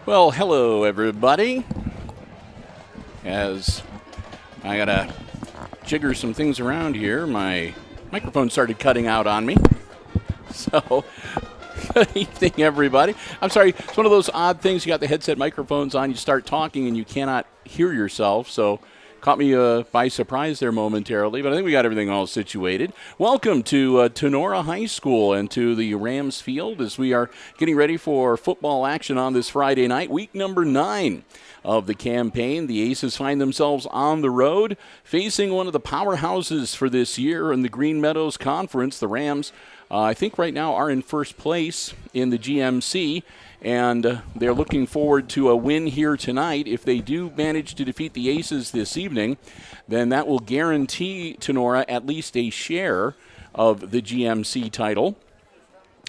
Well, hello, everybody. As I got to jigger some things around here, my microphone started cutting out on me. So, good evening, everybody. I'm sorry, it's one of those odd things. You got the headset microphones on, you start talking, and you cannot hear yourself. So, caught me by surprise there momentarily, but I think we got everything all situated. Welcome to Tinora High School and to the Rams field as we are getting ready for football action on this Friday night, week number 9 of the campaign. The Aces find themselves on the road facing one of the powerhouses for this year in the Green Meadows Conference. The Rams, I think right now, are in first place in the GMC. And they're looking forward to a win here tonight. If they do manage to defeat the Aces this evening, then that will guarantee Tinora at least a share of the GMC title.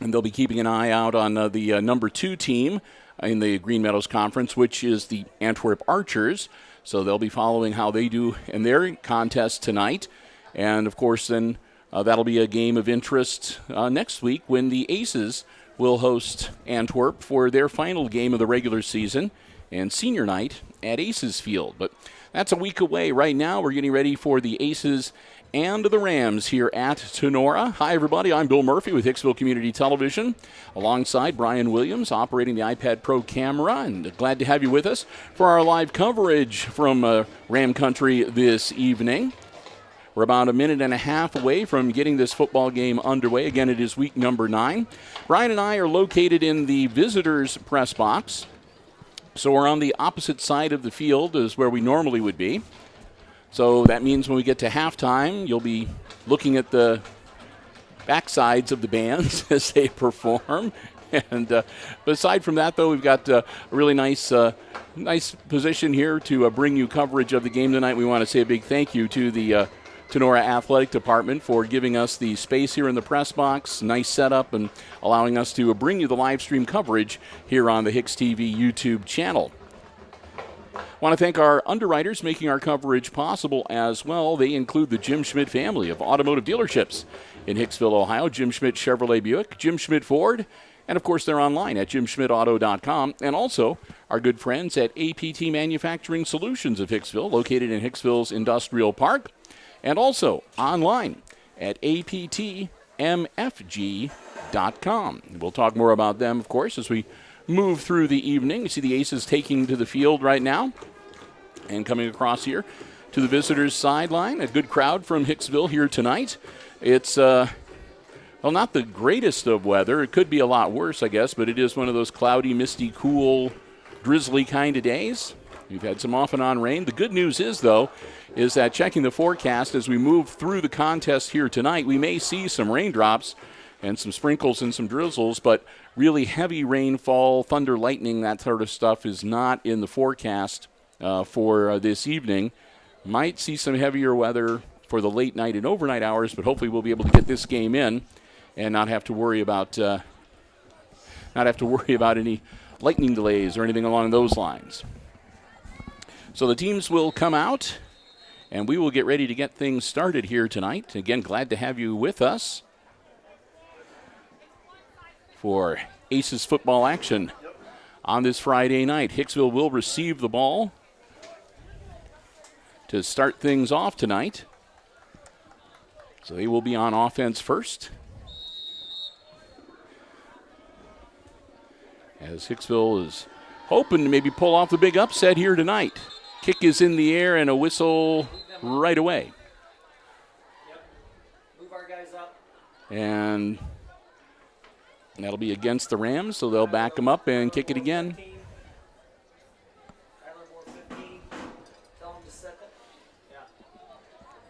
And they'll be keeping an eye out on the number 2 team in the Green Meadows Conference, which is the Antwerp Archers. So they'll be following how they do in their contest tonight. And, of course, then that'll be a game of interest next week when the Aces will host Antwerp for their final game of the regular season and senior night at Aces Field. But that's a week away. Right now, we're getting ready for the Aces and the Rams here at Tinora. Hi, everybody. I'm Bill Murphy with Hicksville Community Television, alongside Brian Williams, operating the iPad Pro camera. And glad to have you with us for our live coverage from Ram Country this evening. We're about a minute and a half away from getting this football game underway. Again, it is week number 9. Brian and I are located in the visitors' press box. So we're on the opposite side of the field as where we normally would be. So that means when we get to halftime, you'll be looking at the backsides of the bands as they perform. And aside from that, though, we've got a really nice position here to bring you coverage of the game tonight. We want to say a big thank you to the Tinora Athletic Department for giving us the space here in the press box, nice setup, and allowing us to bring you the live stream coverage here on the HIX-TV YouTube channel. I want to thank our underwriters making our coverage possible as well. They include the Jim Schmidt family of automotive dealerships in Hicksville, Ohio, Jim Schmidt Chevrolet Buick, Jim Schmidt Ford, and of course they're online at jimschmidtauto.com, and also our good friends at APT Manufacturing Solutions of Hicksville, located in Hicksville's Industrial Park, and also online at aptmfg.com. We'll talk more about them, of course, as we move through the evening. You see the Aces taking to the field right now and coming across here to the visitors' sideline. A good crowd from Hicksville here tonight. It's, well, not the greatest of weather. It could be a lot worse, I guess, but it is one of those cloudy, misty, cool, drizzly kind of days. We've had some off and on rain. The good news is, though, is that checking the forecast as we move through the contest here tonight, we may see some raindrops and some sprinkles and some drizzles, but really heavy rainfall, thunder, lightning, that sort of stuff is not in the forecast for this evening. Might see some heavier weather for the late night and overnight hours, but hopefully we'll be able to get this game in and not have to worry about any lightning delays or anything along those lines. So the teams will come out, and we will get ready to get things started here tonight. Again, glad to have you with us for Aces football action on this Friday night. Hicksville will receive the ball to start things off tonight. So they will be on offense first, as Hicksville is hoping to maybe pull off the big upset here tonight. Kick is in the air and a whistle right away. Move our guys up. And that'll be against the Rams, so they'll back them up and kick it again.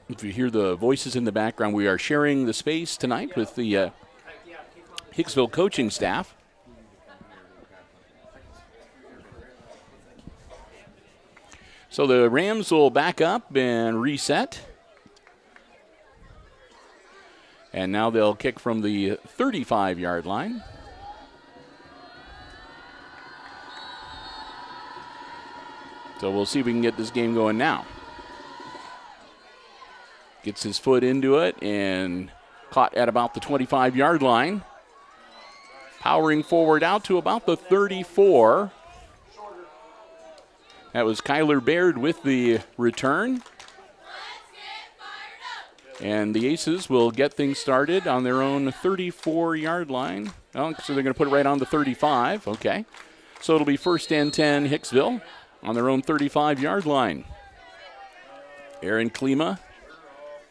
If you hear the voices in the background, we are sharing the space tonight with the Hicksville coaching staff. So the Rams will back up and reset. And now they'll kick from the 35-yard line. So we'll see if we can get this game going now. Gets his foot into it and caught at about the 25-yard line. Powering forward out to about the 34. That was Kyler Baird with the return. And the Aces will get things started on their own 34-yard line. Oh, so they're going to put it right on the 35. Okay. So it'll be 1st and 10 Hicksville on their own 35-yard line. Aaron Klima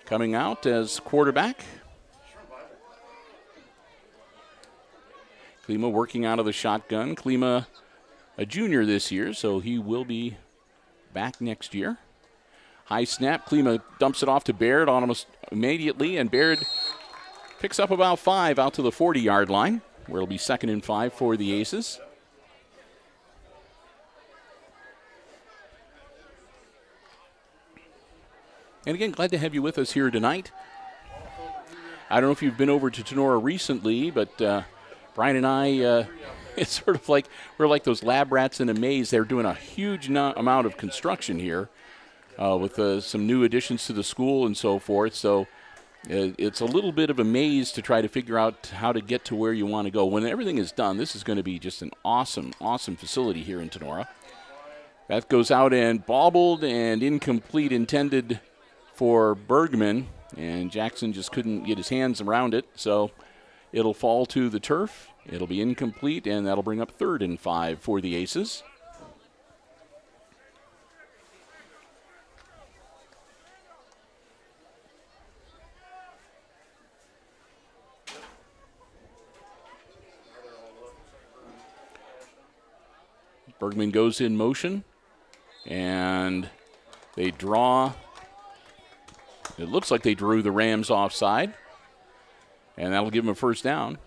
coming out as quarterback. Klima working out of the shotgun. Klima, a junior this year, so he will be back next year. High snap. Klima dumps it off to Baird almost immediately, and Baird picks up about 5 out to the 40-yard line, where it'll be 2nd and 5 for the Aces. And again, glad to have you with us here tonight. I don't know if you've been over to Tinora recently, but Brian and I, it's sort of like we're like those lab rats in a maze. They're doing a huge amount of construction here with some new additions to the school and so forth. So it's a little bit of a maze to try to figure out how to get to where you want to go. When everything is done, this is going to be just an awesome, awesome facility here in Tinora. That goes out and bobbled and incomplete, intended for Bergman, and Jackson just couldn't get his hands around it, so it'll fall to the turf. It'll be incomplete, and that'll bring up 3rd and 5 for the Aces. Bergman goes in motion, and they draw. It looks like they drew the Rams offside, and that'll give them a 1st down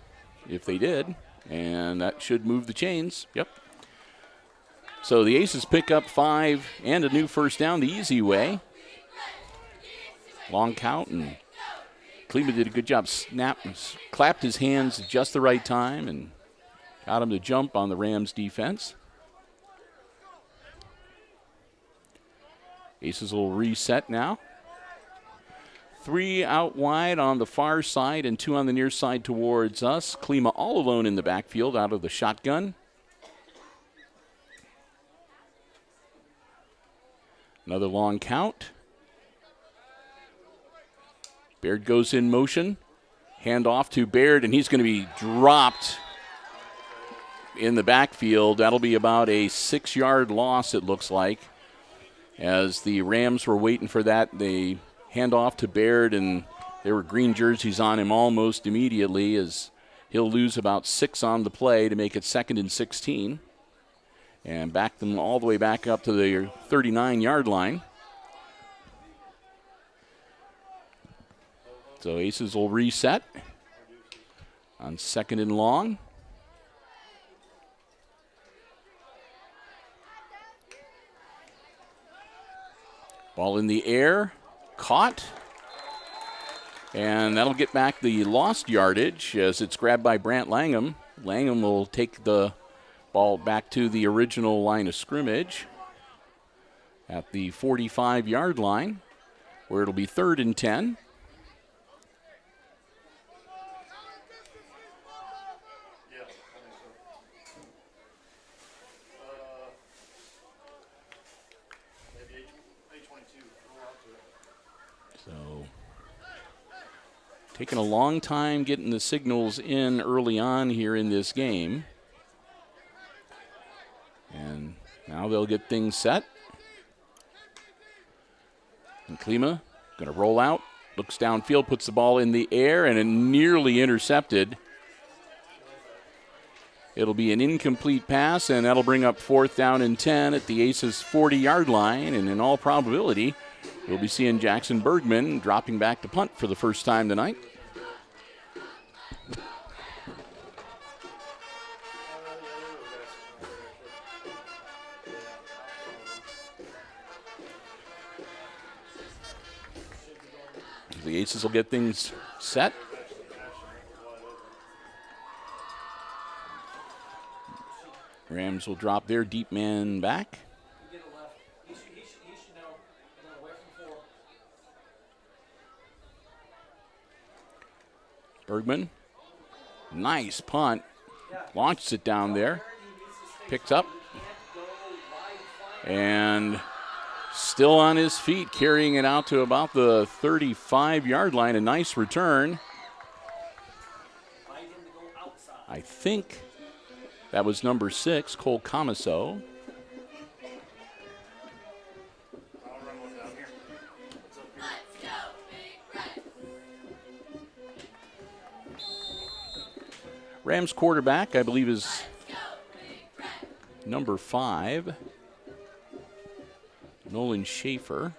if they did, and that should move the chains. Yep. So the Aces pick up 5 and a new 1st down the easy way. Long count, and Klima did a good job. Clapped his hands at just the right time and got him to jump on the Rams defense. Aces will reset now. 3 out wide on the far side and 2 on the near side towards us. Klima all alone in the backfield out of the shotgun. Another long count. Baird goes in motion. Hand off to Baird, and he's going to be dropped in the backfield. That'll be about a 6-yard loss, it looks like. As the Rams were waiting for that, they hand off to Baird, and there were green jerseys on him almost immediately, as he'll lose about 6 on the play to make it 2nd and 16 and back them all the way back up to the 39-yard line. So Aces will reset on 2nd and long. Ball in the air. Caught, and that'll get back the lost yardage as it's grabbed by Brant Langham. Langham will take the ball back to the original line of scrimmage at the 45-yard line, where it'll be 3rd and 10. So, taking a long time getting the signals in early on here in this game. And now they'll get things set. And Klima going to roll out, looks downfield, puts the ball in the air, and it nearly intercepted. It'll be an incomplete pass, and that'll bring up 4th down and 10 at the Aces' 40-yard line, and in all probability, we'll be seeing Jackson Bergman dropping back to punt for the first time tonight. The Aces will get things set. Rams will drop their deep man back. Bergman, nice punt, launches it down there, picks up. And still on his feet, carrying it out to about the 35-yard line. A nice return. I think that was number 6, Cole Comiso. Rams quarterback, I believe, is number 5, Nolan Schaefer.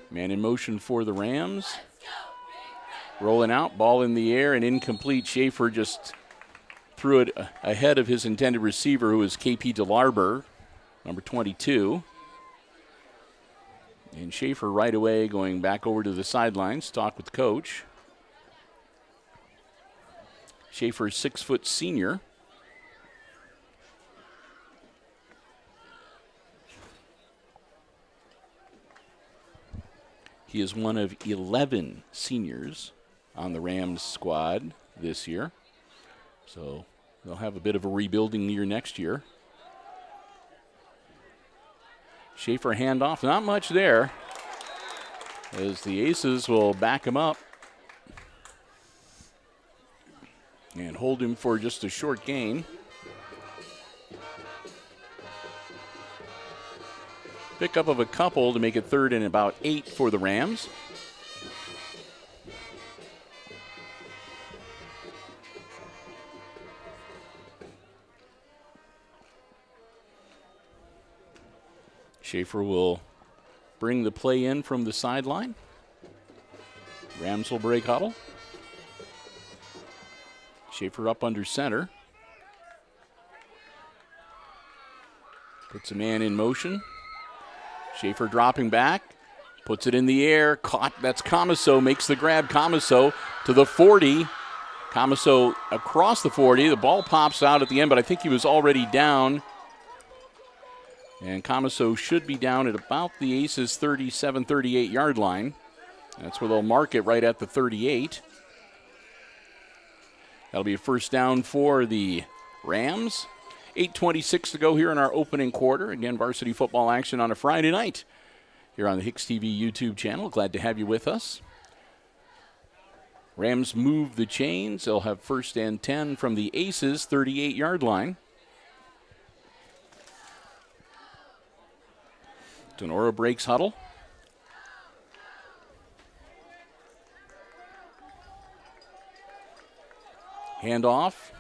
Man in motion for the Rams. Rolling out, ball in the air and incomplete. Schaefer just threw it ahead of his intended receiver, who is KP DeLarber, number 22. And Schaefer right away going back over to the sidelines, talk with the coach. Schaefer, 6-foot senior. He is one of 11 seniors on the Rams squad this year. So they'll have a bit of a rebuilding year next year. Schaefer handoff, not much there, as the Aces will back him up and hold him for just a short gain. Pickup of a couple to make it 3rd and about 8 for the Rams. Schaefer will bring the play in from the sideline. Rams will break huddle. Schaefer up under center. Puts a man in motion. Schaefer dropping back. Puts it in the air. Caught. That's Comiso. Makes the grab. Comiso to the 40. Comiso across the 40. The ball pops out at the end, but I think he was already down. And Comiso should be down at about the Aces' 37, 38-yard line. That's where they'll mark it, right at the 38. That'll be a first down for the Rams. 8:26 to go here in our opening quarter. Again, varsity football action on a Friday night here on the HIX-TV YouTube channel. Glad to have you with us. Rams move the chains. They'll have first and 10 from the Aces' 38-yard line. Tinora breaks huddle. Handoff.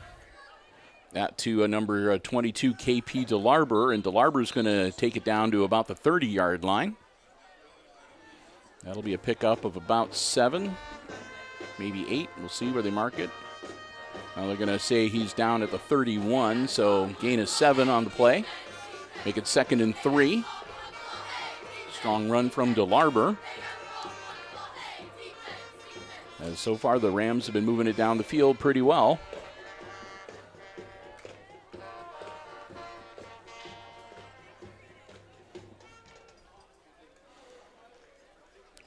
That to number 22, KP DeLarber, and DeLarber's going to take it down to about the 30-yard line. That'll be a pickup of about 7, maybe 8. We'll see where they mark it. Now they're going to say he's down at the 31, so gain of 7 on the play. Make it 2nd and 3. Strong run from DeLarber. As so far, the Rams have been moving it down the field pretty well.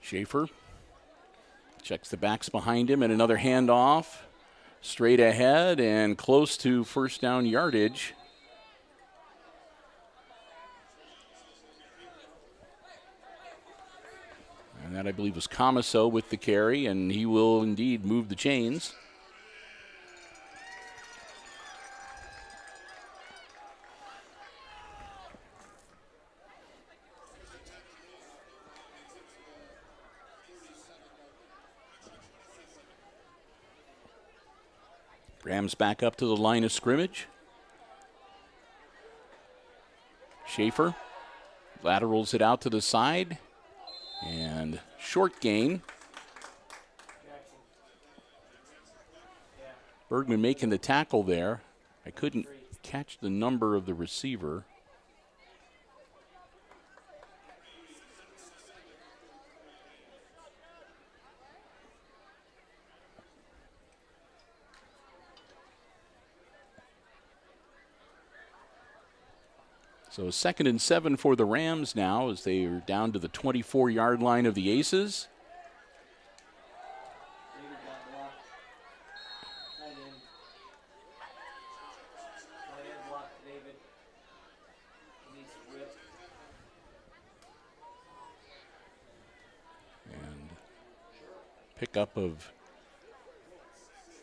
Schaefer checks the backs behind him, and another handoff. Straight ahead and close to first down yardage. And that, I believe, was Comiso with the carry, and he will indeed move the chains. Rams back up to the line of scrimmage. Schaefer laterals it out to the side. And short gain. Bergman making the tackle there. I couldn't catch the number of the receiver. So 2nd and 7 for the Rams now, as they are down to the 24-yard line of the Aces. Pickup of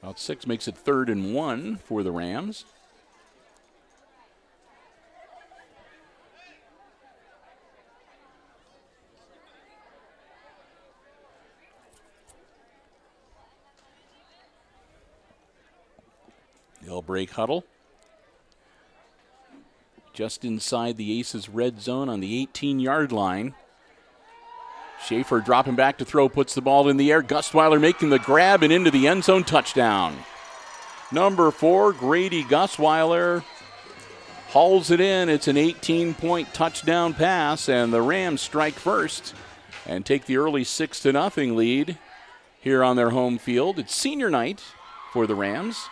about 6 makes it 3rd and 1 for the Rams. They'll break huddle. Just inside the Aces red zone on the 18-yard line. Schaefer dropping back to throw, puts the ball in the air. Gustweiler making the grab and into the end zone, touchdown. Number 4, Grady Gustweiler hauls it in. It's an 18-point touchdown pass, and the Rams strike first and take the early 6-0 lead here on their home field. It's senior night for the Rams.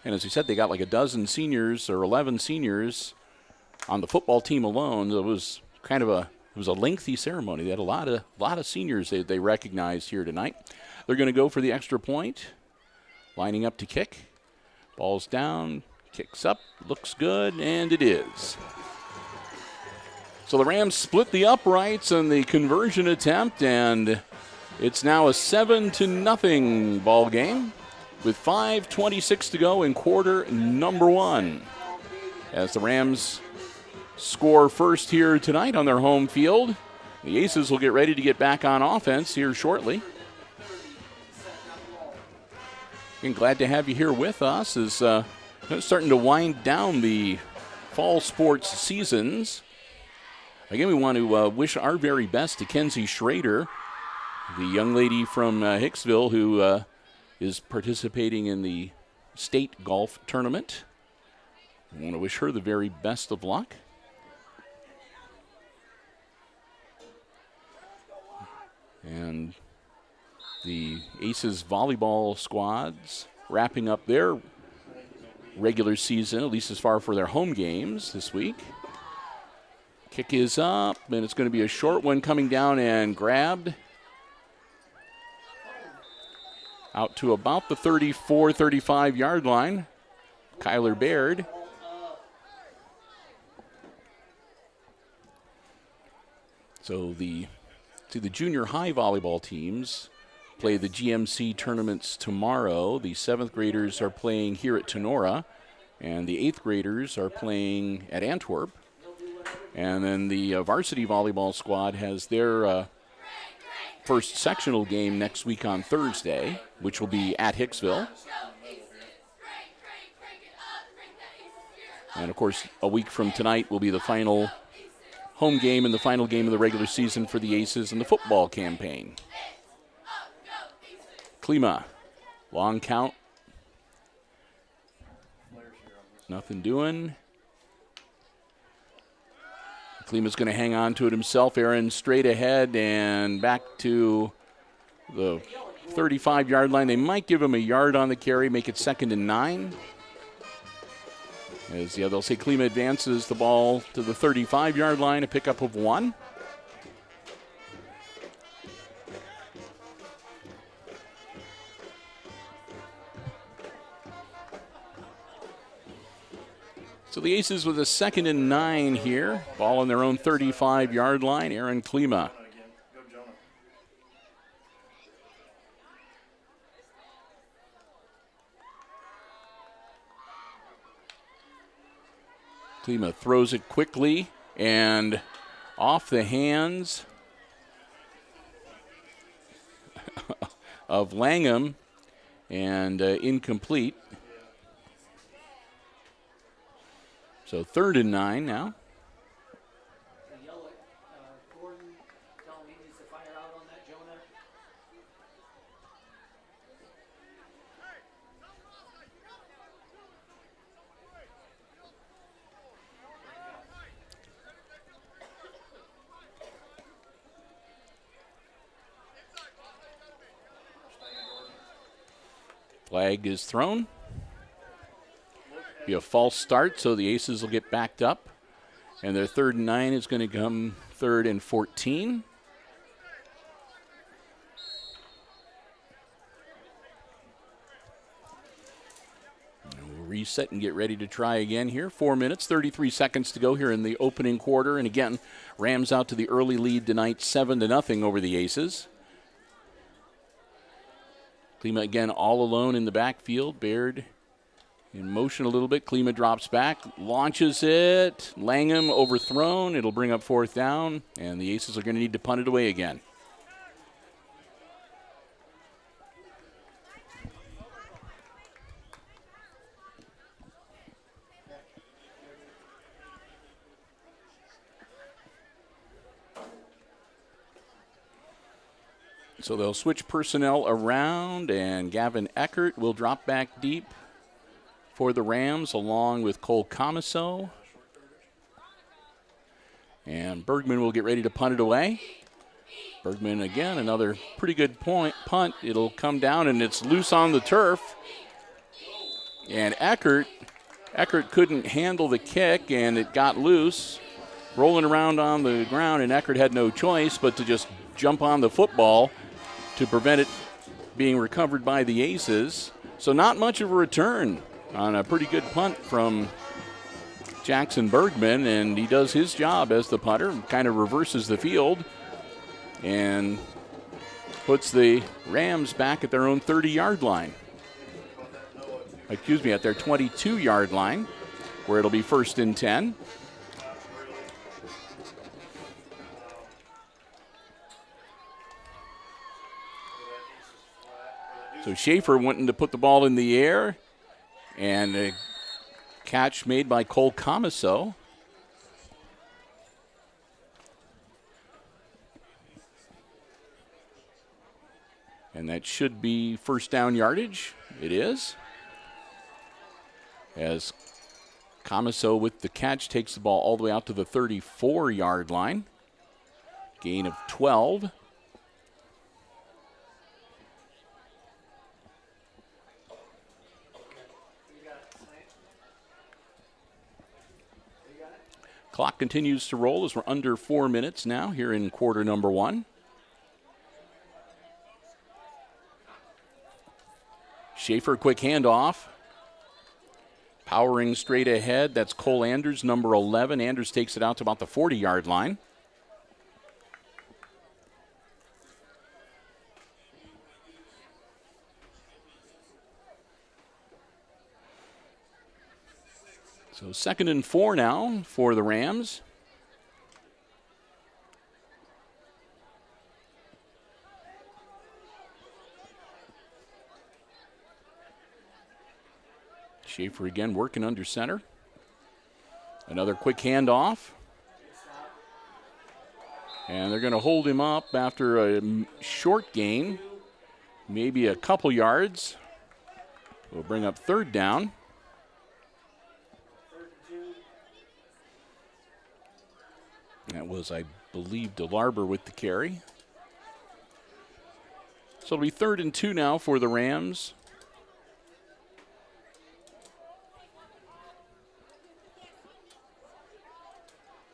And as we said, they got like a dozen seniors or 11 seniors on the football team alone. It was kind of a lengthy ceremony. They had a lot of seniors they recognized here tonight. They're going to go for the extra point, lining up to kick. Ball's down, kicks up, looks good, and it is. So the Rams split the uprights on the conversion attempt, and it's now a 7-0 ball game, with 5:26 to go in quarter number 1. As the Rams score first here tonight on their home field, the Aces will get ready to get back on offense here shortly. And glad to have you here with us as starting to wind down the fall sports seasons. Again, we want to wish our very best to Kenzie Schrader, the young lady from Hicksville who is participating in the state golf tournament. I want to wish her the very best of luck. And the Aces volleyball squads wrapping up their regular season, at least as far for their home games this week. Kick is up, and it's going to be a short one coming down and grabbed out to about the 34, 35-yard line. Kyler Baird. So the junior high volleyball teams play the GMC tournaments tomorrow. The 7th graders are playing here at Tinora, and the 8th graders are playing at Antwerp. And then the varsity volleyball squad has their first sectional game next week on Thursday, which will be at Hicksville. And, of course, a week from tonight will be the final home game and the final game of the regular season for the Aces in the football campaign. Klima, long count. Nothing doing. Klima's going to hang on to it himself. Aaron straight ahead and back to the 35-yard line. They might give him a yard on the carry, make it 2nd and 9. They'll say Klima advances the ball to the 35-yard line, a pickup of 1. So the Aces with a 2nd and 9 here. Ball on their own 35-yard line. Aaron Klima. Klima throws it quickly and off the hands of Langham and incomplete. So 3rd and 9 now. Gordon telling me he needs to fire out on that, Jonah. Flag is thrown. Be a false start, so the Aces will get backed up. And their 3rd and 9 is going to come 3rd and 14. And we'll reset and get ready to try again here. 4 minutes, 33 seconds to go here in the opening quarter. And again, Rams out to the early lead tonight, 7-0 over the Aces. Klima again all alone in the backfield. Baird in motion a little bit. Klima drops back, launches it. Langham overthrown. It'll bring up 4th down, and the Aces are going to need to punt it away again. So they'll switch personnel around, and Gavin Eckert will drop back deep for the Rams along with Cole Comiso. And Bergman will get ready to punt it away. Bergman again, another pretty good punt. It'll come down and it's loose on the turf. And Eckert couldn't handle the kick and it got loose, rolling around on the ground, and Eckert had no choice but to just jump on the football to prevent it being recovered by the Aces. So not much of a return on a pretty good punt from Jackson Bergman, and he does his job as the punter, kind of reverses the field and puts the Rams back at their own 30-yard line. Excuse me, at their 22-yard line, where it'll be 1st and 10. So Schaefer wanting to put the ball in the air, and a catch made by Cole Comiso. And that should be 1st down yardage. It is. As Comiso with the catch takes the ball all the way out to the 34-yard line. Gain of 12. Clock continues to roll as we're under 4 minutes now here in quarter number 1. Schaefer, quick handoff. Powering straight ahead, that's Cole Anders, number 11. Anders takes it out to about the 40-yard line. So 2nd and 4 now for the Rams. Schaefer again working under center. Another quick handoff. And they're going to hold him up after a short gain, maybe a couple yards. We'll bring up 3rd down. That was, I believe, DeLarber with the carry. So it'll be 3rd and 2 now for the Rams.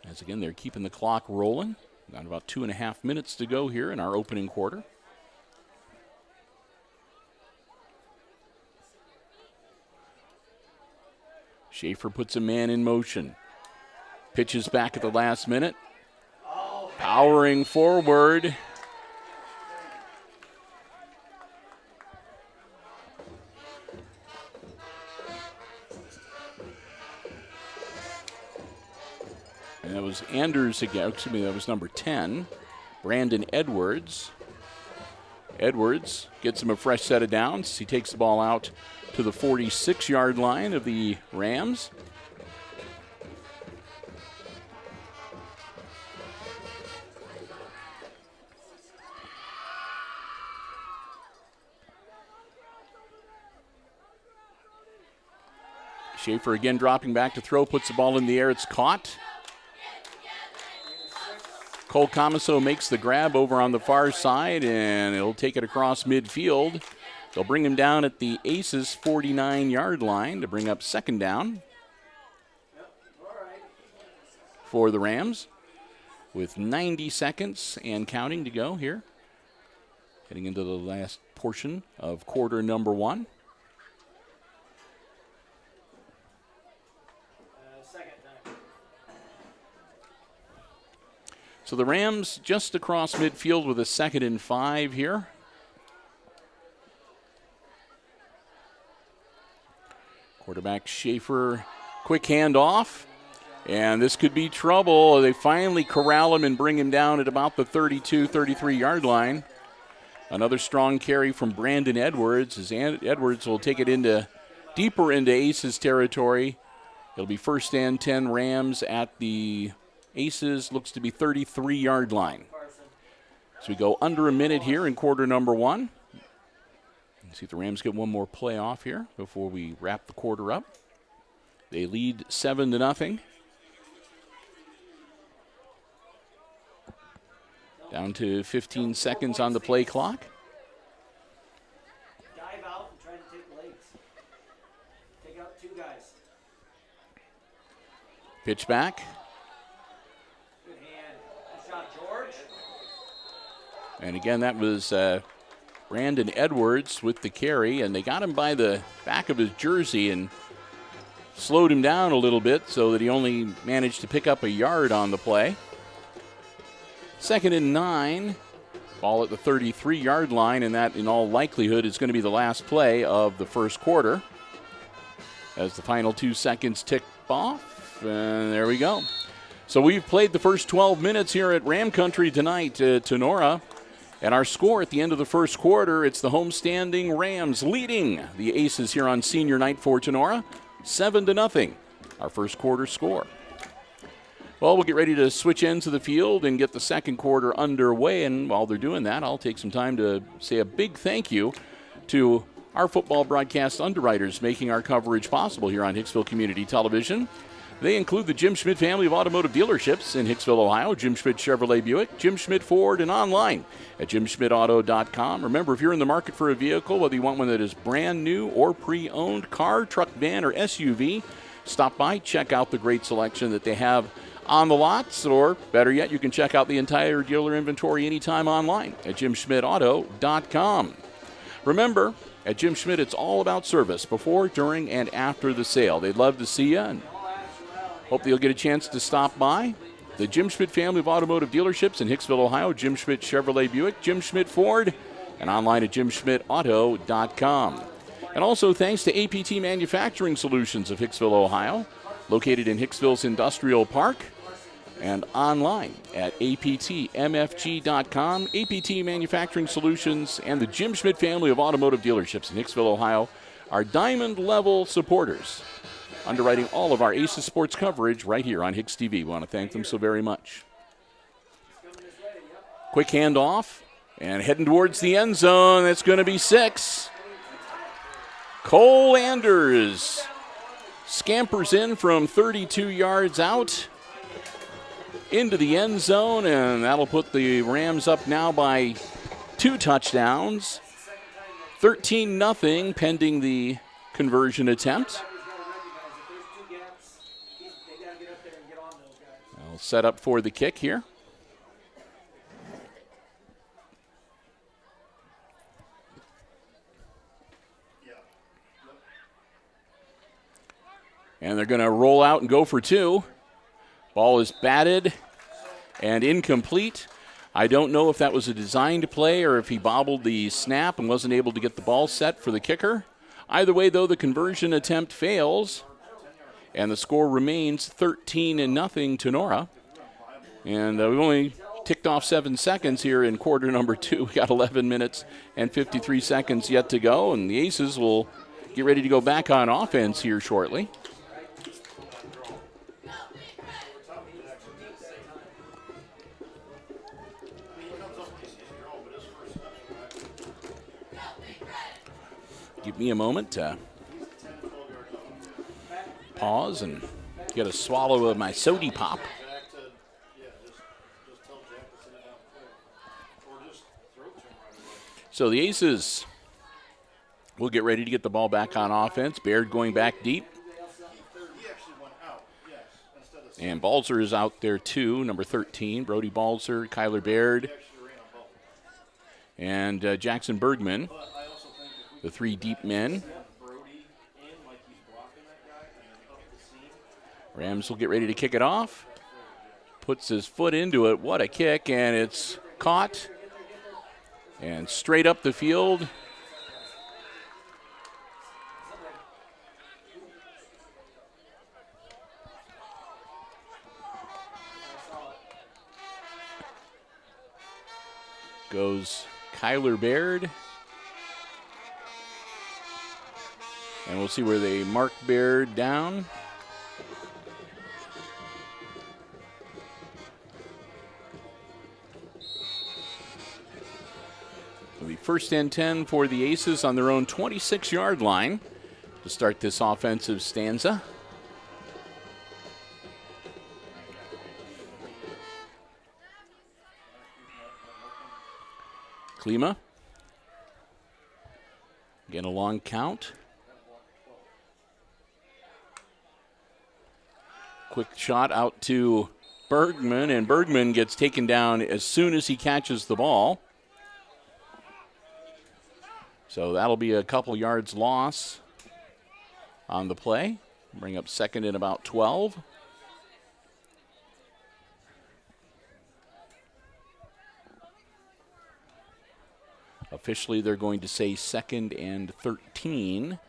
As again, they're keeping the clock rolling. Got about 2.5 minutes to go here in our opening quarter. Schaefer puts a man in motion. Pitches back at the last minute. Powering forward. And that was Anders again. Excuse me, that was number 10, Brandon Edwards. Edwards gets him a fresh set of downs. He takes the ball out to the 46-yard line of the Rams. Schaefer again dropping back to throw, puts the ball in the air. It's caught. Cole Comiso makes the grab over on the far side, and he'll take it across midfield. They'll bring him down at the Aces 49-yard line to bring up 2nd down for the Rams with 90 seconds and counting to go here. Heading into the last portion of quarter number 1. So the Rams just across midfield with a 2nd and 5 here. Quarterback Schaefer, quick handoff. And this could be trouble. They finally corral him and bring him down at about the 32, 33-yard line. Another strong carry from Brandon Edwards, as Edwards will take it deeper into Aces territory. It'll be 1st and 10 Rams at the Aces, looks to be 33-yard line. So we go under a minute here in quarter number 1. Let's see if the Rams get one more play off here before we wrap the quarter up. They lead 7-0. Down to 15 seconds on the play clock. Dive out and try to take legs. Take out 2 guys. Pitch back. Good hand. Good shot, George. And again, that was Brandon Edwards with the carry, and they got him by the back of his jersey and slowed him down a little bit so that he only managed to pick up a yard on the play. 2nd and 9, ball at the 33-yard line, and that in all likelihood is going to be the last play of the first quarter as the final 2 seconds tick off, and there we go. So we've played the first 12 minutes here at Ram Country tonight, Tinora, and our score at the end of the first quarter, it's the homestanding Rams leading the Aces here on senior night for Tinora, 7-0, our first quarter score. Well, we'll get ready to switch ends of the field and get the second quarter underway. And while they're doing that, I'll take some time to say a big thank you to our football broadcast underwriters making our coverage possible here on Hicksville Community Television. They include the Jim Schmidt family of automotive dealerships in Hicksville, Ohio, Jim Schmidt Chevrolet Buick, Jim Schmidt Ford, and online at jimschmidtauto.com. Remember, if you're in the market for a vehicle, whether you want one that is brand new or pre-owned, car, truck, van, or SUV, stop by, check out the great selection that they have on the lots, or better yet, you can check out the entire dealer inventory anytime online at jimschmidtauto.com. Remember, at Jim Schmidt, it's all about service before, during, and after the sale. They'd love to see you, and hope that you'll get a chance to stop by. The Jim Schmidt family of automotive dealerships in Hicksville, Ohio, Jim Schmidt Chevrolet Buick, Jim Schmidt Ford, and online at jimschmidtauto.com. And also thanks to APT Manufacturing Solutions of Hicksville, Ohio, located in Hicksville's Industrial Park, and online at aptmfg.com. APT Manufacturing Solutions and the Jim Schmidt family of automotive dealerships in Hicksville, Ohio are diamond-level supporters, underwriting all of our Aces sports coverage right here on HIX-TV. We want to thank them so very much. Quick handoff, and heading towards the end zone. That's going to be 6. Cole Anders scampers in from 32 yards out into the end zone, and that'll put the Rams up now by 2 touchdowns. 13-0 pending the conversion attempt. I'll set up for the kick here. And they're going to roll out and go for 2. Ball is batted and incomplete. I don't know if that was a designed play or if he bobbled the snap and wasn't able to get the ball set for the kicker. Either way, though, the conversion attempt fails, and the score remains 13-0 Tinora. And we've only ticked off 7 seconds here in quarter number 2. We got 11 minutes and 53 seconds yet to go, and the Aces will get ready to go back on offense here shortly. Give me a moment to pause and get a swallow of my sody pop. So the Aces will get ready to get the ball back on offense. Baird going back deep. And Balzer is out there too, number 13. Brody Balzer, Kyler Baird, and Jackson Bergman. The 3 deep men. Rams will get ready to kick it off. Puts his foot into it. What a kick, and it's caught. And straight up the field. goes Kyler Baird. And we'll see where they mark Baird down. It'll be first and 10 for the Aces on their own 26-yard line to start this offensive stanza. Klima. Again, a long count. Quick shot out to Bergman, and Bergman gets taken down as soon as he catches the ball. So that'll be a couple yards loss on the play. Bring up second and about 12. Officially, they're going to say second and 13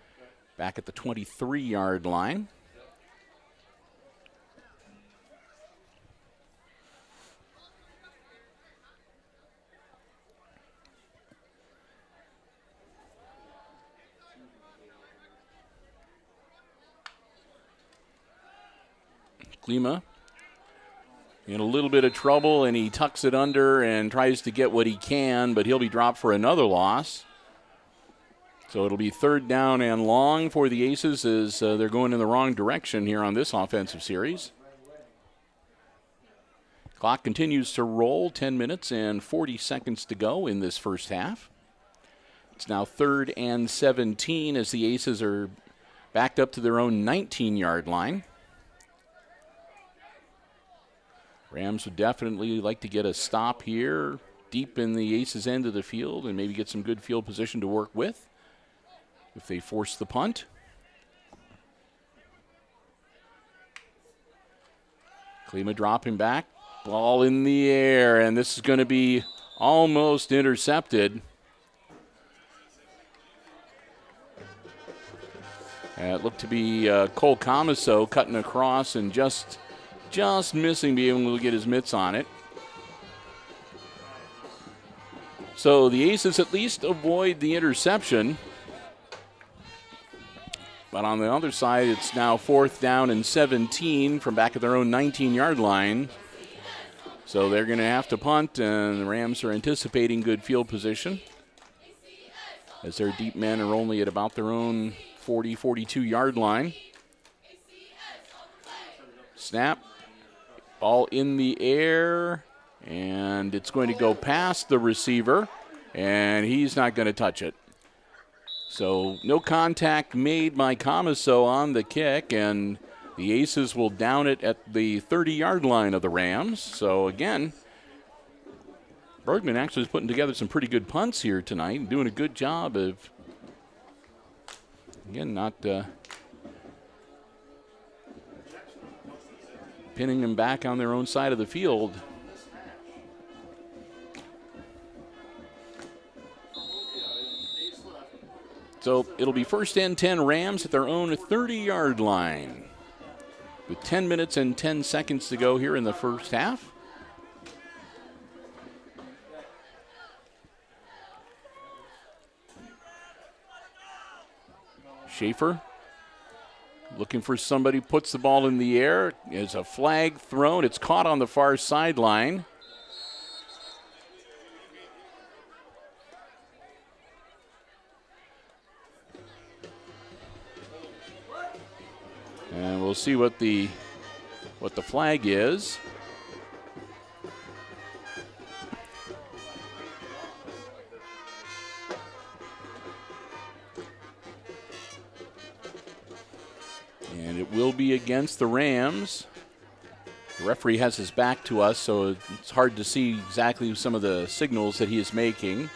back at the 23-yard line. Klima in a little bit of trouble, and he tucks it under and tries to get what he can, but he'll be dropped for another loss. So it'll be third down and long for the Aces as they're going in the wrong direction here on this offensive series. Clock continues to roll, 10 minutes and 40 seconds to go in this first half. It's now third and 17 as the Aces are backed up to their own 19-yard line. Rams would definitely like to get a stop here deep in the Aces' end of the field and maybe get some good field position to work with if they force the punt. Klima dropping back, ball in the air, and this is going to be almost intercepted. It looked to be Cole Comiso cutting across and just missing being able to get his mitts on it. So the Aces at least avoid the interception. But on the other side, it's now fourth down and 17 from back at their own 19-yard line. So they're going to have to punt, and the Rams are anticipating good field position as their deep men are only at about their own 40, 42-yard line. Snap. Ball in the air, and it's going to go past the receiver, and he's not going to touch it. So no contact made by Comiso on the kick, and the Aces will down it at the 30-yard line of the Rams. So again, Bergman actually is putting together some pretty good punts here tonight and doing a good job of, again, not pinning them back on their own side of the field. So it'll be first and 10 Rams at their own 30-yard line with 10 minutes and 10 seconds to go here in the first half. Schaefer looking for somebody, puts the ball in the air. There's a flag thrown. It's caught on the far sideline. And we'll see what the flag is. And it will be against the Rams. The referee has his back to us, so it's hard to see exactly some of the signals that he is making.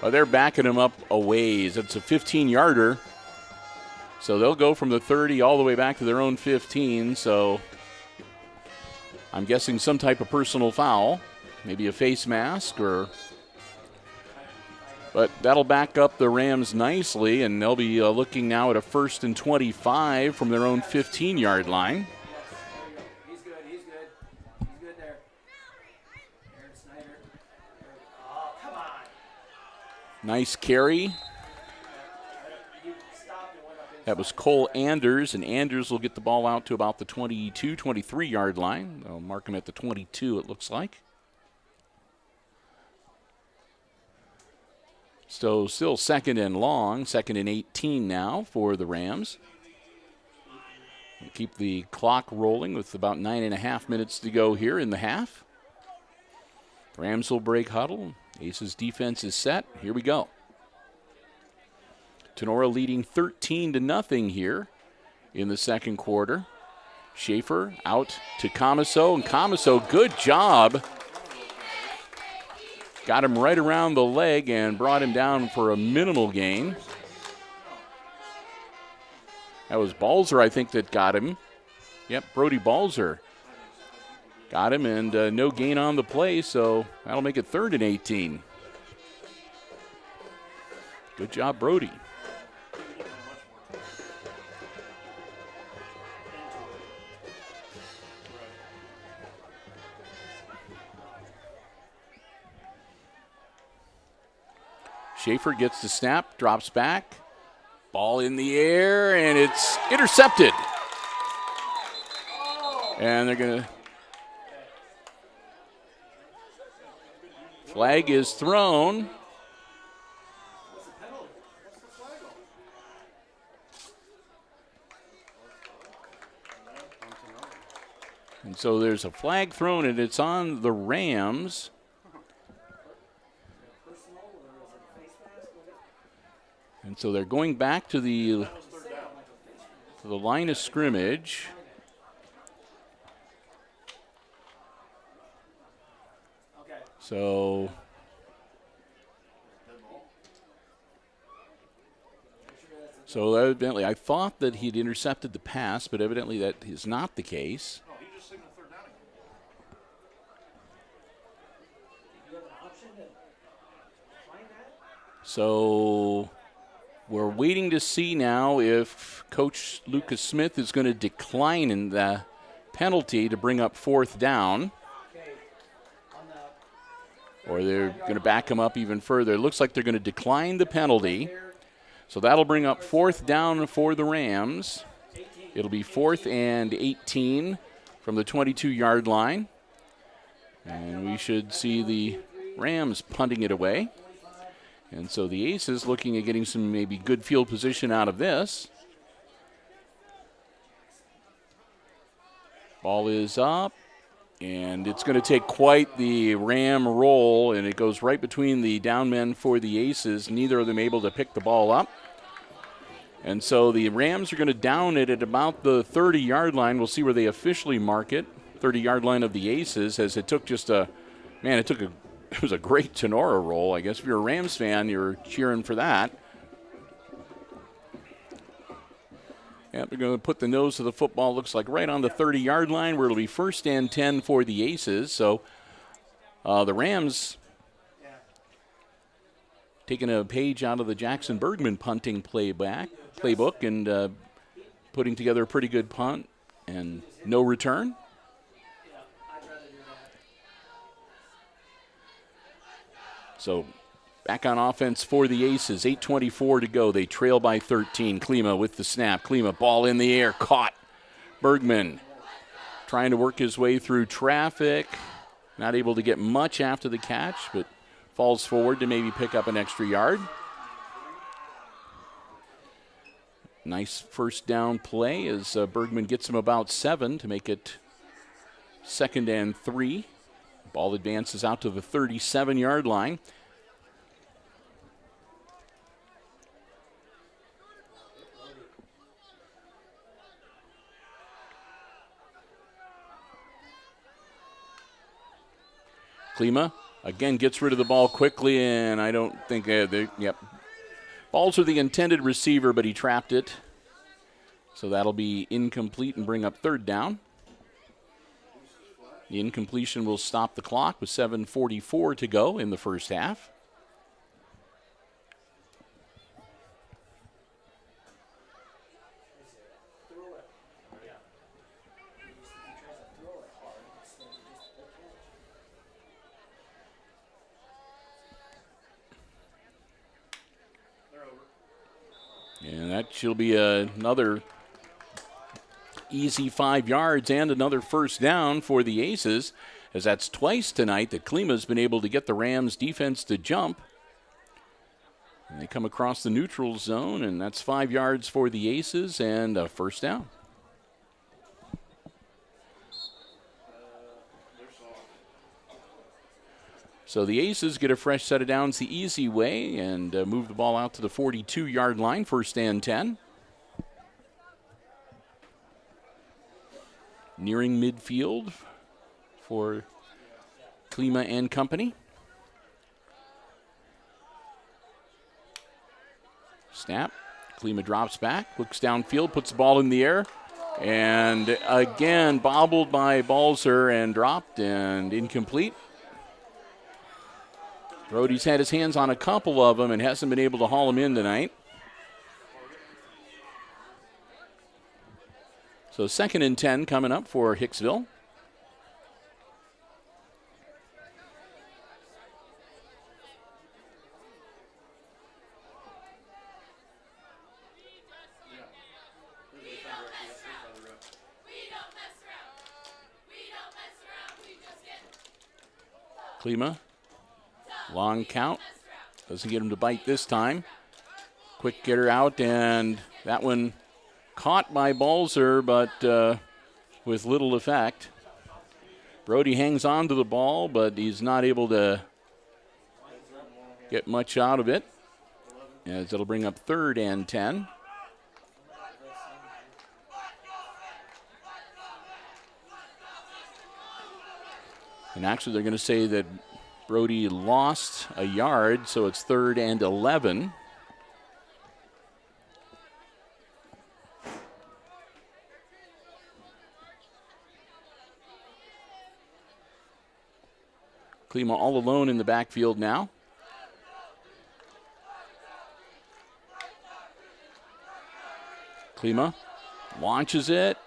They're backing him up a ways. It's a 15-yarder. So they'll go from the 30 all the way back to their own 15. So I'm guessing some type of personal foul, maybe a face mask or. But that'll back up the Rams nicely, and they'll be looking now at a first and 25 from their own 15-yard line. He's good. He's good there. Aaron Snyder. Oh, Nice carry. That was Cole Anders, and Anders will get the ball out to about the 22, 23-yard line. They'll mark him at the 22, it looks like. So still second and long, second and 18 now for the Rams. We'll keep the clock rolling with about 9.5 minutes to go here in the half. Rams will break huddle. Aces defense is set. Here we go. Tinora leading 13-0 here in the second quarter. Schaefer out to Comiso, and Comiso, good job. Got him right around the leg and brought him down for a minimal gain. That was Balzer, I think, that got him. Yep, Brody Balzer got him, and no gain on the play, so that'll make it 3rd and 18. Good job, Brody. Schaefer gets the snap, drops back. Ball in the air, and it's intercepted. And they're going to... Flag is thrown. And so there's a flag thrown, and it's on the Rams. And so they're going back to the line of scrimmage. So evidently, I thought that he'd intercepted the pass, but evidently that is not the case. So we're waiting to see now if Coach Lucas Smith is going to decline in the penalty to bring up 4th down. Or they're going to back him up even further. It looks like they're going to decline the penalty. So that'll bring up 4th down for the Rams. It'll be 4th and 18 from the 22-yard line. And we should see the Rams punting it away. And so the Aces looking at getting some maybe good field position out of this. Ball is up, and it's going to take quite the Ram roll, and it goes right between the down men for the Aces. Neither of them able to pick the ball up. And so the Rams are going to down it at about the 30-yard line. We'll see where they officially mark it. 30-yard line of the Aces, as it took just a, man, it was a great Tinora roll. I guess if you're a Rams fan, you're cheering for that. Yep, they're going to put the nose of the football, looks like right on the 30-yard line, where it'll be 1st and 10 for the Aces. So the Rams taking a page out of the Jackson Bergman punting playbook and putting together a pretty good punt and no return. So back on offense for the Aces. 8:24 to go. They trail by 13. Klima with the snap. Klima, ball in the air, caught. Bergman trying to work his way through traffic. Not able to get much after the catch, but falls forward to maybe pick up an extra yard. Nice first down play as Bergman gets him about 7 to make it 2nd and 3. Ball advances out to the 37-yard line. Klima again gets rid of the ball quickly, and I don't think Balls are the intended receiver, but he trapped it. So that'll be incomplete and bring up 3rd down. The incompletion will stop the clock with 7:44 to go in the first half. And that should be another easy 5 yards and another first down for the Aces, as that's twice tonight that Klima's been able to get the Rams defense to jump. And they come across the neutral zone, and that's 5 yards for the Aces and a first down. So the Aces get a fresh set of downs the easy way and move the ball out to the 42-yard line, first and 10. Nearing midfield for Klima and company. Snap. Klima drops back, looks downfield, puts the ball in the air, and again bobbled by Balzer and dropped and incomplete. Brody's had his hands on a couple of them and hasn't been able to haul them in tonight. So 2nd and 10 coming up for Hicksville. Klima. Long count. Doesn't get him to bite this time. Quick getter out, and that one caught by Balzer, but with little effect. Brody hangs on to the ball, but he's not able to get much out of it, as it'll bring up 3rd and 10. And actually, they're going to say that Brody lost a yard, so it's 3rd and 11. Klima all alone in the backfield now. Klima launches it.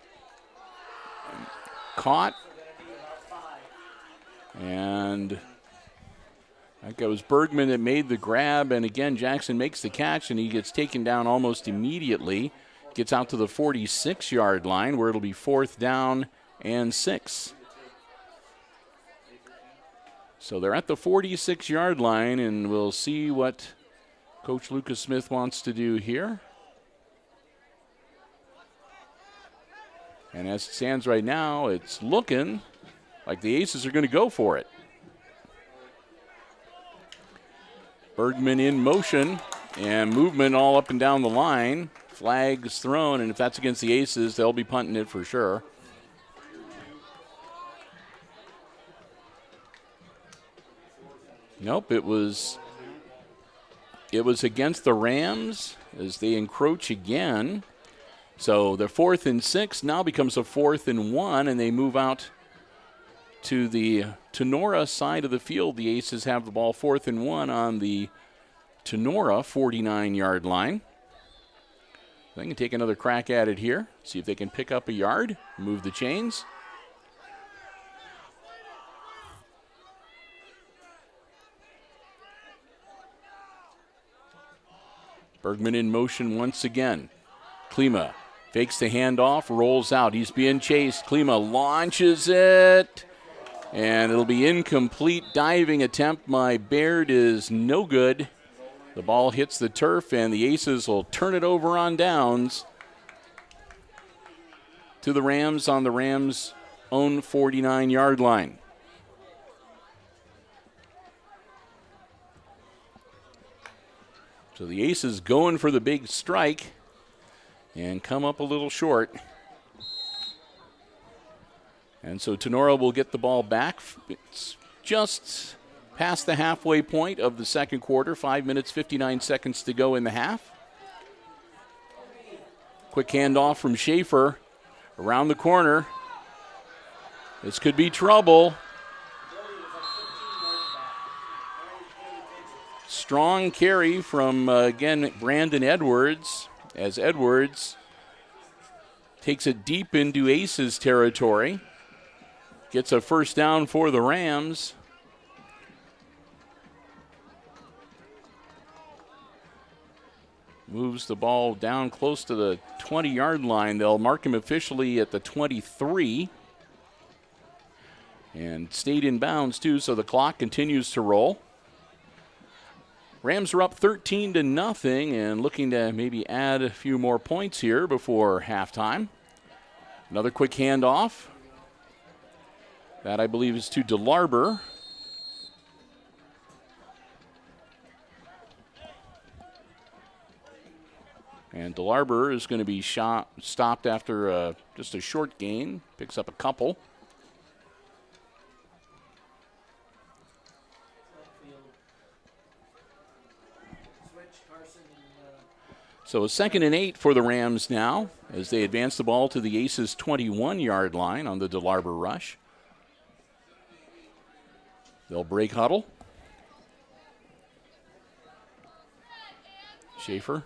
Caught. And I think it was Bergman that made the grab, and again Jackson makes the catch, and he gets taken down almost immediately. Gets out to the 46-yard line, where it'll be 4th down and 6. So they're at the 46-yard line, and we'll see what Coach Lucas Smith wants to do here. And as it stands right now, it's looking like the Aces are going to go for it. Bergman in motion and movement all up and down the line. Flags thrown, and if that's against the Aces, they'll be punting it for sure. Nope, it was against the Rams as they encroach again. So the 4th and 6 now becomes a 4th and 1, and they move out to the Tinora side of the field. The Aces have the ball 4th and 1 on the Tinora 49-yard line. They can take another crack at it here, see if they can pick up a yard, move the chains. Bergman in motion once again. Klima fakes the handoff, rolls out. He's being chased. Klima launches it, and it'll be incomplete. Diving attempt by Baird is no good. The ball hits the turf, and the Aces will turn it over on downs to the Rams on the Rams' own 49-yard line. So the Aces going for the big strike and come up a little short. And so Tinora will get the ball back. It's just past the halfway point of the second quarter. 5 minutes, 59 seconds to go in the half. Quick handoff from Schaefer around the corner. This could be trouble. Strong carry from, again, Brandon Edwards, as Edwards takes it deep into Aces territory. Gets a first down for the Rams. moves the ball down close to the 20-yard line. They'll mark him officially at the 23. And stayed in bounds, too, so the clock continues to roll. Rams are up 13-0 and looking to maybe add a few more points here before halftime. Another quick handoff. That, I believe, is to DeLarber. And DeLarber is going to be stopped after just a short gain. Picks up a couple. So a 2nd and 8 for the Rams now as they advance the ball to the Aces' 21-yard line on the DeLarber rush. They'll break huddle. Schaefer.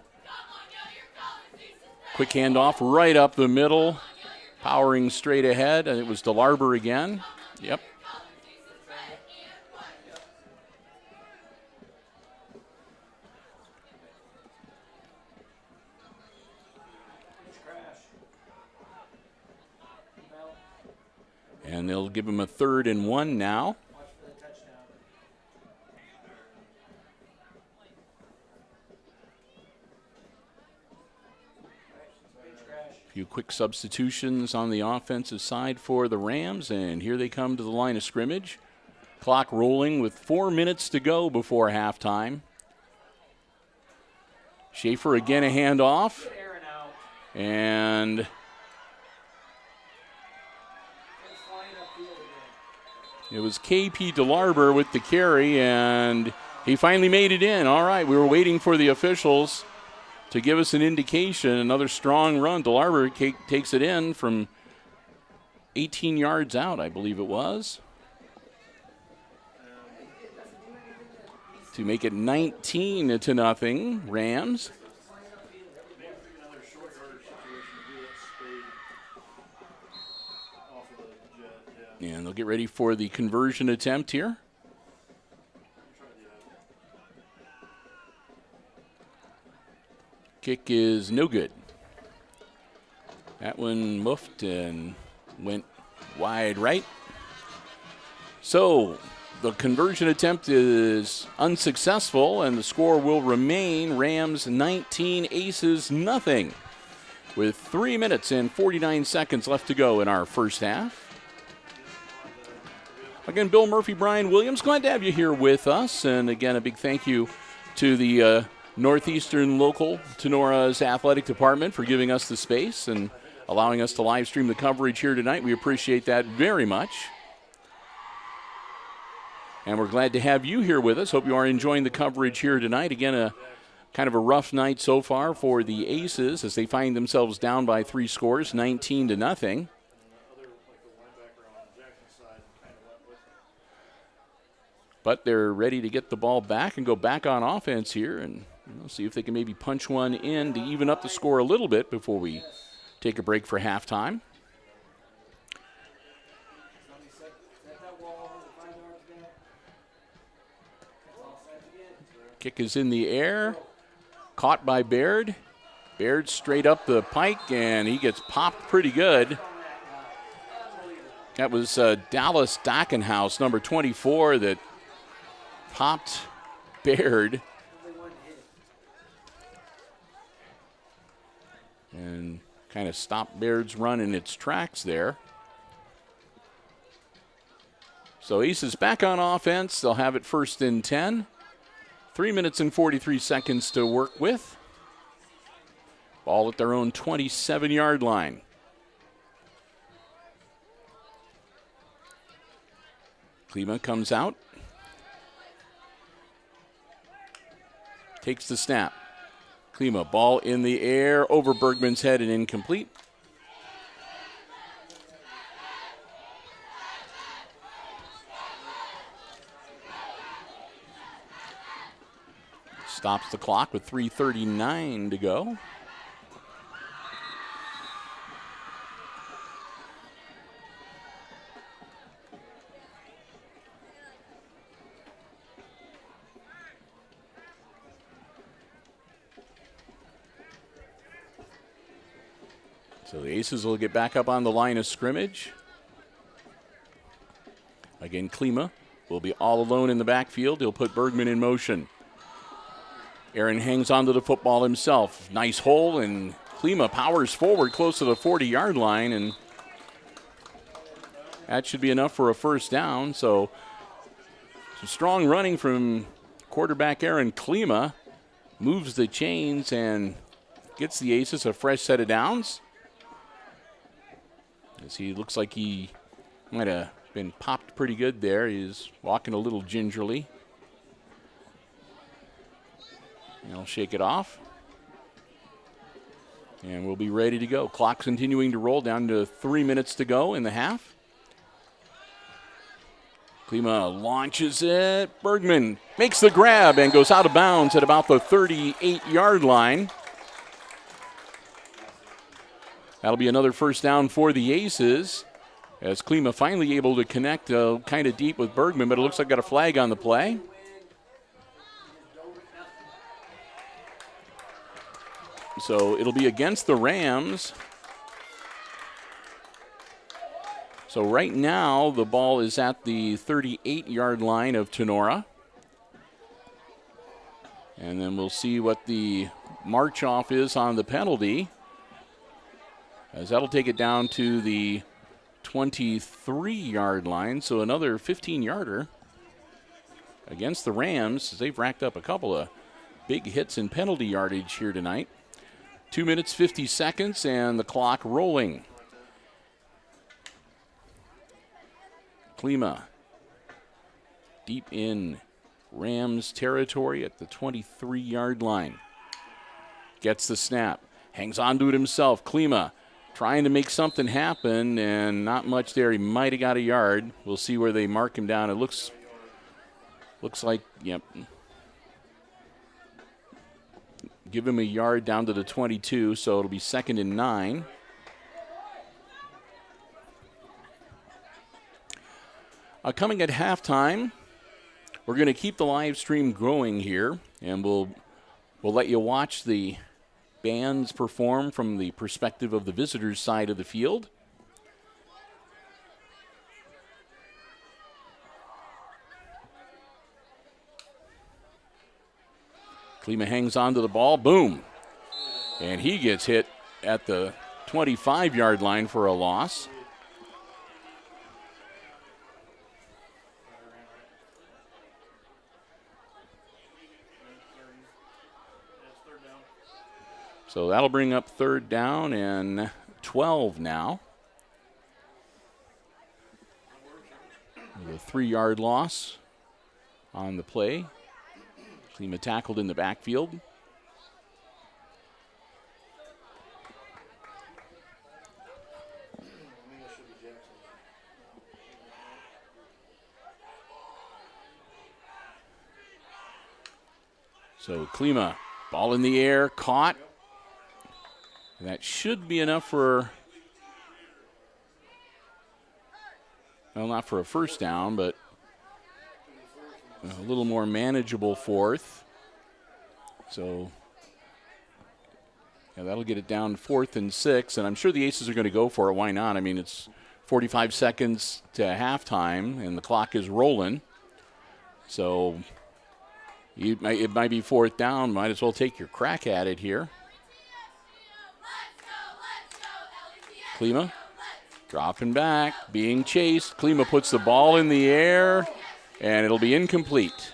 Quick handoff right up the middle. Powering straight ahead. And it was DeLarber again. Yep. And they'll give him a 3rd and 1 now. A few quick substitutions on the offensive side for the Rams, and here they come to the line of scrimmage. Clock rolling with 4 minutes to go before halftime. Schaefer again a handoff. And it was KP DeLarber with the carry, and he finally made it in. All right, we were waiting for the officials to give us an indication. Another strong run. DeLarber takes it in from 18 yards out, I believe it was, to make it 19-0 Rams. And they'll get ready for the conversion attempt here. Kick is no good. That one muffed and went wide right. So the conversion attempt is unsuccessful, and the score will remain Rams 19, Aces nothing, with 3 minutes and 49 seconds left to go in our first half. Again, Bill Murphy, Brian Williams, glad to have you here with us. And again, a big thank you to the Northeastern local Tenora's athletic department for giving us the space and allowing us to live stream the coverage here tonight. We appreciate that very much. And we're glad to have you here with us. Hope you are enjoying the coverage here tonight. Again, a kind of a rough night so far for the Aces as they find themselves down by 3 scores, 19-0. But they're ready to get the ball back and go back on offense here and see if they can maybe punch one in to even up the score a little bit before we take a break for halftime. Kick is in the air, caught by Baird. Baird straight up the pike, and he gets popped pretty good. That was Dallas Dockenhouse, number 24, that popped Baird. And kind of stopped Baird's run in its tracks there. So Aces back on offense. They'll have it 1st and 10. 3 minutes and 43 seconds to work with. Ball at their own 27-yard line. Klima comes out. Takes the snap. Klima, ball in the air, over Bergman's head and incomplete. Stops the clock with 3:39 to go. So the Aces will get back up on the line of scrimmage. Again, Klima will be all alone in the backfield. He'll put Bergman in motion. Aaron hangs onto the football himself. Nice hole, and Klima powers forward close to the 40-yard line, and that should be enough for a first down. So some strong running from quarterback Aaron Klima. Moves the chains and gets the Aces a fresh set of downs. As he looks like he might have been popped pretty good there. He's walking a little gingerly. And I'll shake it off. And we'll be ready to go. Clock's continuing to roll down to 3 minutes to go in the half. Klima launches it. Bergman makes the grab and goes out of bounds at about the 38-yard line. That'll be another first down for the Aces, as Klima finally able to connect kind of deep with Bergman, but it looks like got a flag on the play. So it'll be against the Rams. So right now the ball is at the 38-yard line of Tinora. And then we'll see what the march off is on the penalty, as that'll take it down to the 23-yard line. So another 15-yarder against the Rams, as they've racked up a couple of big hits in penalty yardage here tonight. 2 minutes, 50 seconds, and the clock rolling. Klima deep in Rams territory at the 23-yard line. Gets the snap, hangs on to it himself. Klima trying to make something happen, and not much there. He might have got a yard. We'll see where they mark him down. It looks like, yep. Give him a yard down to the 22, so it'll be 2nd and 9. Coming at halftime, we're going to keep the live stream going here, and we'll let you watch the bands perform from the perspective of the visitors' side of the field. Klima hangs on to the ball, boom. And he gets hit at the 25-yard line for a loss. So that'll bring up 3rd down and 12 now. With a 3-yard loss on the play. Klima tackled in the backfield. So Klima, ball in the air, caught. That should be enough for, well, not for a first down, but a little more manageable 4th. So yeah, that'll get it down 4th and 6, and I'm sure the Aces are going to go for it. Why not? I mean, it's 45 seconds to halftime, and the clock is rolling. So it might be 4th down. Might as well take your crack at it here. Klima dropping back, being chased. Klima puts the ball in the air, and it'll be incomplete.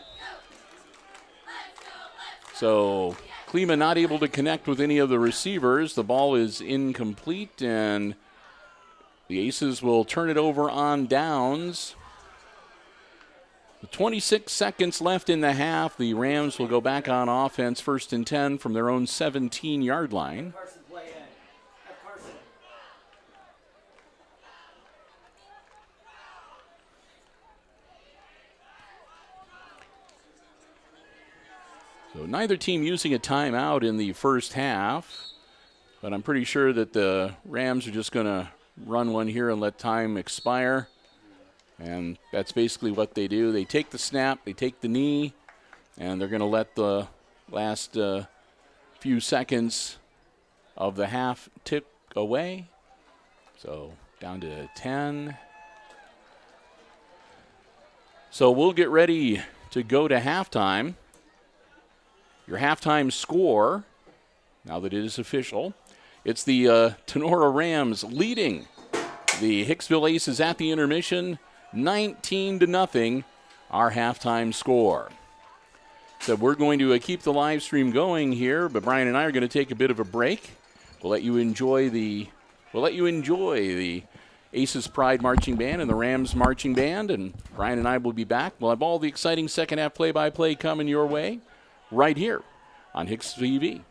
So Klima not able to connect with any of the receivers. The ball is incomplete, and the Aces will turn it over on downs. With 26 seconds left in the half, the Rams will go back on offense, 1st and 10 from their own 17-yard line. So neither team using a timeout in the first half, but I'm pretty sure that the Rams are just going to run one here and let time expire. And that's basically what they do. They take the snap, they take the knee, and they're going to let the last few seconds of the half tick away. So down to 10. So we'll get ready to go to halftime. Your halftime score, now that it is official, it's the Tinora Rams leading the Hicksville Aces at the intermission, 19-0, our halftime score. So we're going to keep the live stream going here, but Brian and I are going to take a bit of a break. We'll let you enjoy the Aces Pride Marching Band and the Rams Marching Band, and Brian and I will be back. We'll have all the exciting second half play-by-play coming your way right here on HIX-TV.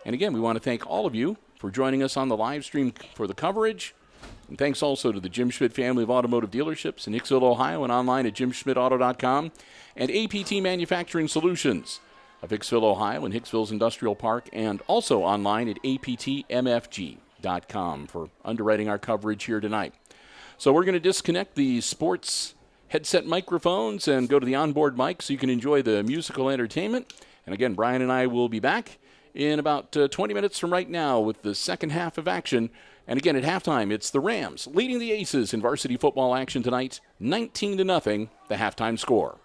And again, we want to thank all of you for joining us on the live stream for the coverage. And thanks also to the Jim Schmidt family of automotive dealerships in Hicksville, Ohio, and online at jimschmidtauto.com, and APT Manufacturing Solutions of Hicksville, Ohio, and Hicksville's Industrial Park, and also online at aptmfg.com for underwriting our coverage here tonight. So we're going to disconnect the sports headset microphones and go to the onboard mic so you can enjoy the musical entertainment. And again, Brian and I will be back in about 20 minutes from right now with the second half of action. And again, at halftime, it's the Rams leading the Aces in varsity football action tonight, 19-0, the halftime score.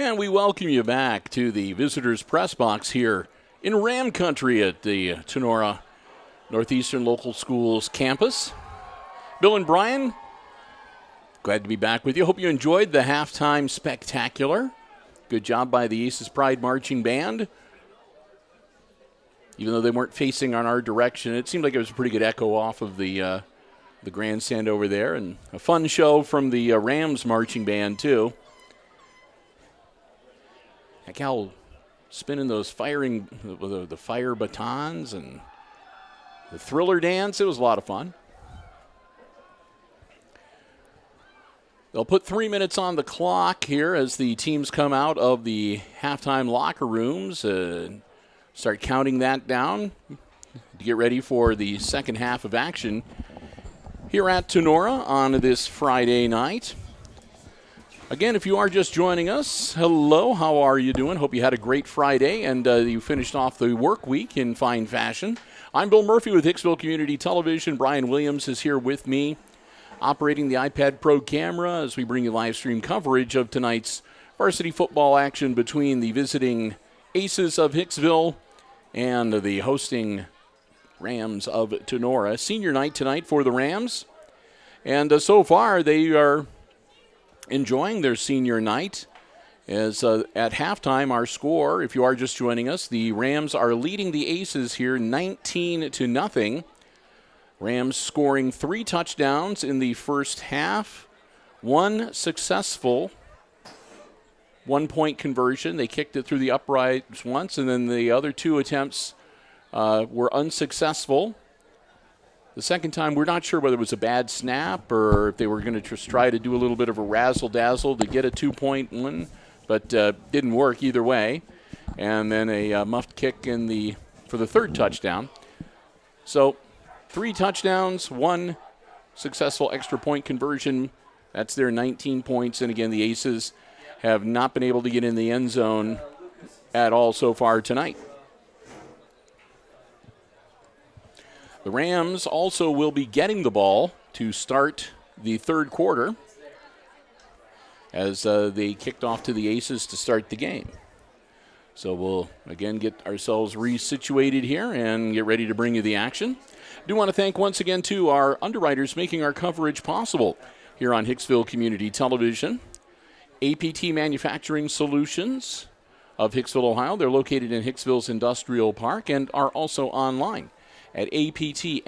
And we welcome you back to the visitors press box here in Ram Country at the Tinora Northeastern Local Schools campus. Bill and Brian, glad to be back with you. Hope you enjoyed the halftime spectacular. Good job by the Aces Pride Marching Band. Even though they weren't facing on our direction, it seemed like it was a pretty good echo off of the grandstand over there. And a fun show from the Rams Marching Band, too. That gal spinning those the fire batons and the thriller dance. It was a lot of fun. They'll put 3 minutes on the clock here as the teams come out of the halftime locker rooms. Start counting that down to get ready for the second half of action here at Tinora on this Friday night. Again, if you are just joining us, hello, how are you doing? Hope you had a great Friday and you finished off the work week in fine fashion. I'm Bill Murphy with Hicksville Community Television. Brian Williams is here with me, operating the iPad Pro camera as we bring you live stream coverage of tonight's varsity football action between the visiting Aces of Hicksville and the hosting Rams of Tinora. Senior night tonight for the Rams. And so far they are enjoying their senior night. As at halftime, our score, if you are just joining us, the Rams are leading the Aces here 19-0. Rams scoring 3 touchdowns in the first half, 1 successful 1-point conversion. They kicked it through the uprights once, and then the other 2 attempts were unsuccessful. The second time, we're not sure whether it was a bad snap or if they were going to just try to do a little bit of a razzle-dazzle to get a 2-point one, but didn't work either way. And then a muffed kick for the third touchdown. So 3 touchdowns, 1 successful extra point conversion. That's their 19 points. And again, the Aces have not been able to get in the end zone at all so far tonight. The Rams also will be getting the ball to start the third quarter as they kicked off to the Aces to start the game. So we'll, again, get ourselves resituated here and get ready to bring you the action. I do want to thank once again, too, our underwriters making our coverage possible here on Hicksville Community Television. APT Manufacturing Solutions of Hicksville, Ohio. They're located in Hicksville's Industrial Park and are also online at aptmfg.com.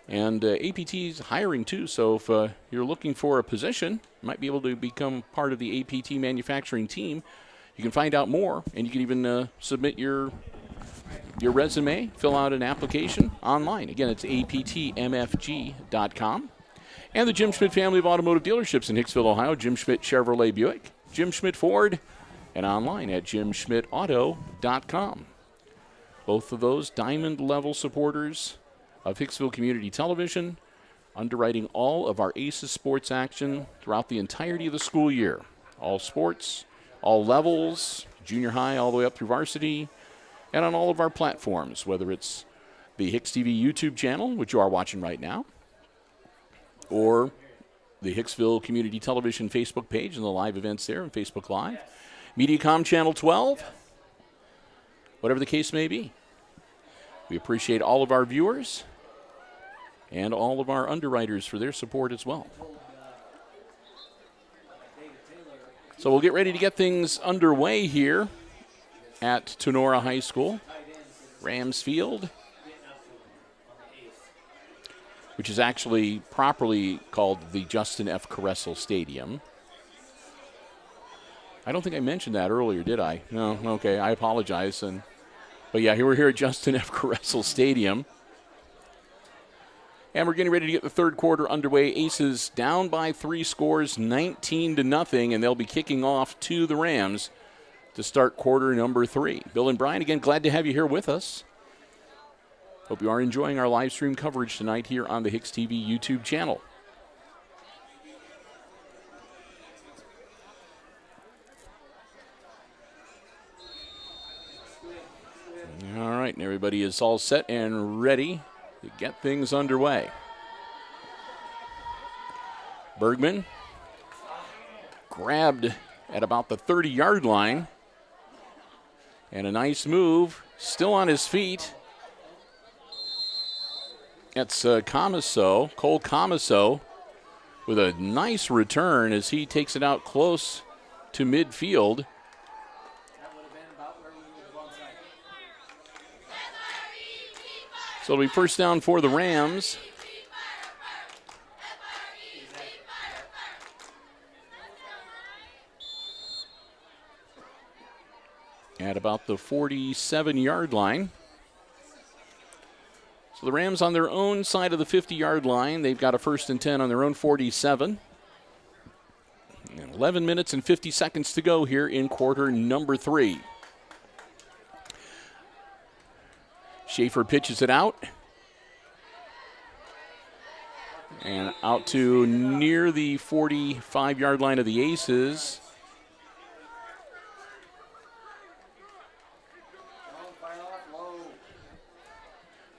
And APT is hiring, too, so if you're looking for a position, you might be able to become part of the APT manufacturing team. You can find out more, and you can even submit your resume, fill out an application online. Again, it's aptmfg.com. And the Jim Schmidt family of automotive dealerships in Hicksville, Ohio, Jim Schmidt Chevrolet Buick, Jim Schmidt Ford, and online at jimschmidtauto.com. Both of those diamond-level supporters of Hicksville Community Television, underwriting all of our Aces sports action throughout the entirety of the school year. All sports, all levels, junior high all the way up through varsity, and on all of our platforms, whether it's the HIX-TV YouTube channel, which you are watching right now, or the Hicksville Community Television Facebook page and the live events there on Facebook Live, Mediacom Channel 12, whatever the case may be. We appreciate all of our viewers and all of our underwriters for their support as well. So we'll get ready to get things underway here at Tinora High School, Rams Field, which is actually properly called the Justin F. Caressel Stadium. I don't think I mentioned that earlier, did I? No, okay, I apologize. But yeah, we're here at Justin F. Caressel Stadium. And we're getting ready to get the third quarter underway. Aces down by 3 scores, 19-0, and they'll be kicking off to the Rams to start quarter number 3. Bill and Brian, again, glad to have you here with us. Hope you are enjoying our live stream coverage tonight here on the HIX-TV YouTube channel. All right, and everybody is all set and ready to get things underway. Bergman grabbed at about the 30-yard line. And a nice move, still on his feet. That's Cole Comiso, with a nice return as he takes it out close to midfield. That would have been about where we would have onside. So it'll be first down for the Rams. At about the 47-yard line. So the Rams on their own side of the 50-yard line. They've got a 1st and 10 on their own 47. And 11 minutes and 50 seconds to go here in quarter number 3. Schaefer pitches it out. And out to near the 45-yard line of the Aces.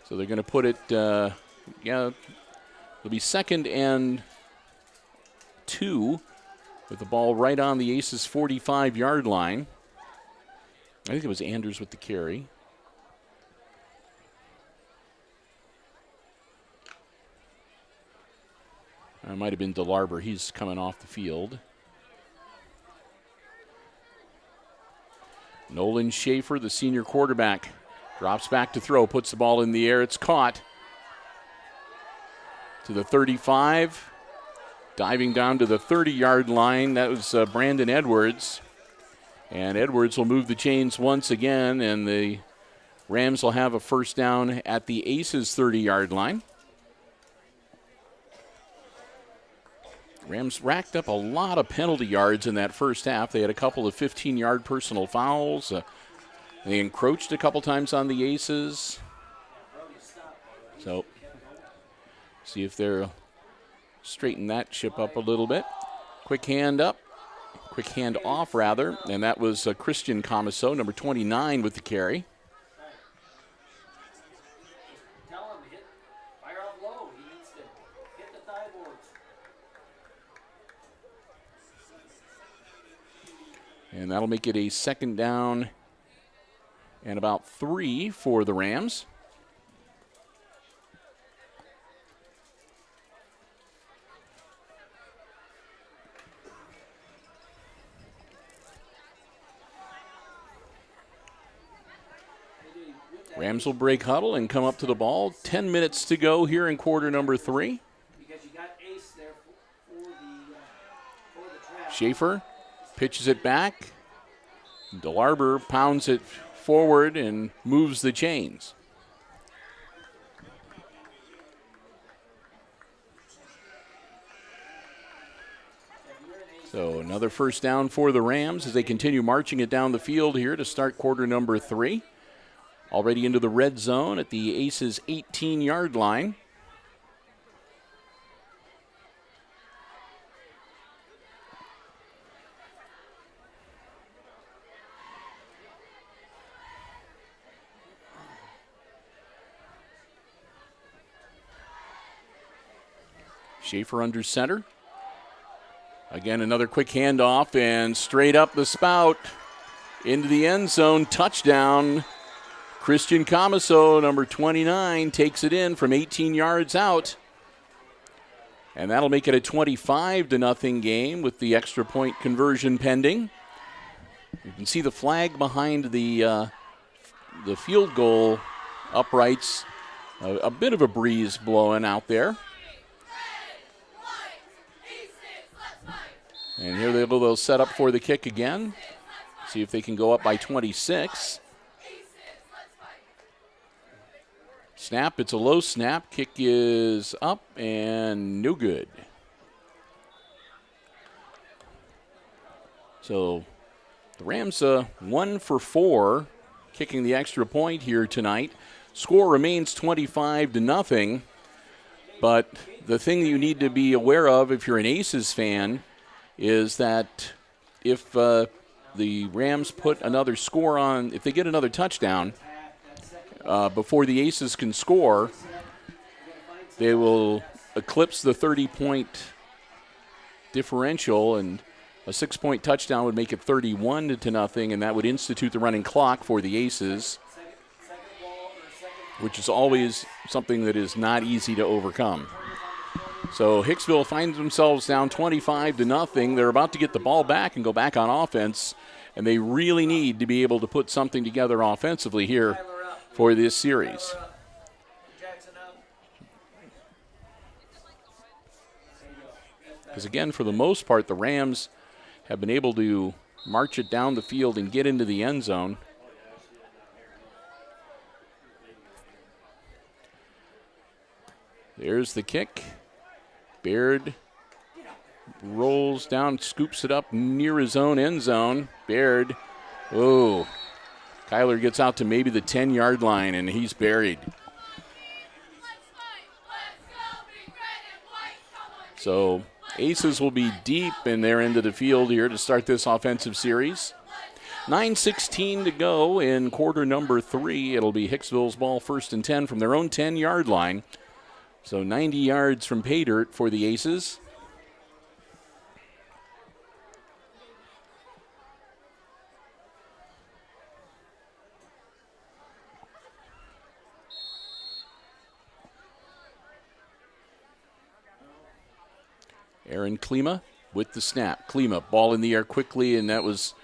So they're going to put it, it'll be 2nd and 2 with the ball right on the Aces' 45-yard line. I think it was Anders with the carry. It might have been DeLarber. He's coming off the field. Nolan Schaefer, the senior quarterback, drops back to throw, puts the ball in the air. It's caught to the 35. Diving down to the 30-yard line. That was Brandon Edwards. And Edwards will move the chains once again, and the Rams will have a first down at the Aces' 30-yard line. Rams racked up a lot of penalty yards in that first half. They had a couple of 15-yard personal fouls. They encroached a couple times on the Aces. So, see if they'll straighten that ship up a little bit. Quick hand off, rather. And that was Christian Comiso, number 29, with the carry. Tell him, fire out low. He needs to hit the thigh boards. And that'll make it a 2nd down and about 3 for the Rams. Rams will break huddle and come up to the ball. 10 minutes to go here in quarter number 3. Because you got Ace there for the trap. Schaefer pitches it back. DeLarber pounds it forward and moves the chains. So another first down for the Rams as they continue marching it down the field here to start quarter number 3. Already into the red zone at the Aces' 18-yard line. Schaefer under center. Again, another quick handoff and straight up the spout into the end zone. Touchdown. Christian Comiso, number 29, takes it in from 18 yards out. And that'll make it a 25-0 game with the extra point conversion pending. You can see the flag behind the field goal uprights. A bit of a breeze blowing out there. And here they'll set up for the kick again. See if they can go up by 26. Snap, it's a low snap. Kick is up and no good. So the Rams 1 for 4 kicking the extra point here tonight. Score remains 25-0. But the thing that you need to be aware of if you're an Aces fan is that if the Rams put another score on, if they get another touchdown before the Aces can score, they will eclipse the 30-point differential, and A 6-point touchdown would make it 31-0, and that would institute the running clock for the Aces, which is always something that is not easy to overcome. So Hicksville finds themselves down 25-0. They're about to get the ball back and go back on offense, and they really need to be able to put something together offensively here for this series. Because again, for the most part, the Rams have been able to march it down the field and get into the end zone. There's the kick. Baird rolls down, scoops it up near his own end zone. Baird, oh, Kyler gets out to maybe the 10-yard line, and he's buried. So Aces will be deep in their end of the field here to start this offensive series. 9:16 to go in quarter number 3. It'll be Hicksville's ball, 1st and 10 from their own 10-yard line. So 90 yards from pay dirt for the Aces. Aaron Klima with the snap. Klima, ball in the air quickly, and that was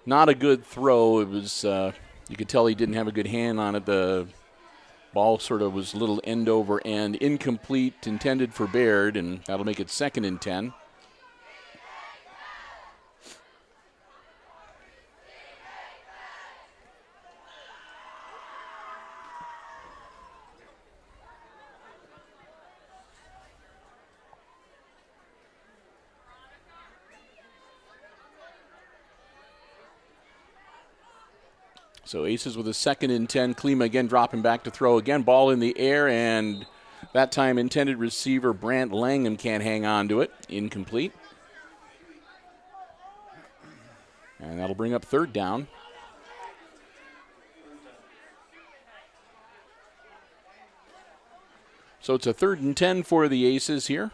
not a good throw. It was, you could tell he didn't have a good hand on it. The ball sort of was a little end over end. Incomplete, intended for Baird, and that'll make it 2nd and 10. So Aces with a 2nd and 10. Klima again dropping back to throw. Again, ball in the air, and that time intended receiver Brant Langham can't hang on to it. Incomplete. And that'll bring up 3rd down. So it's a 3rd and 10 for the Aces here.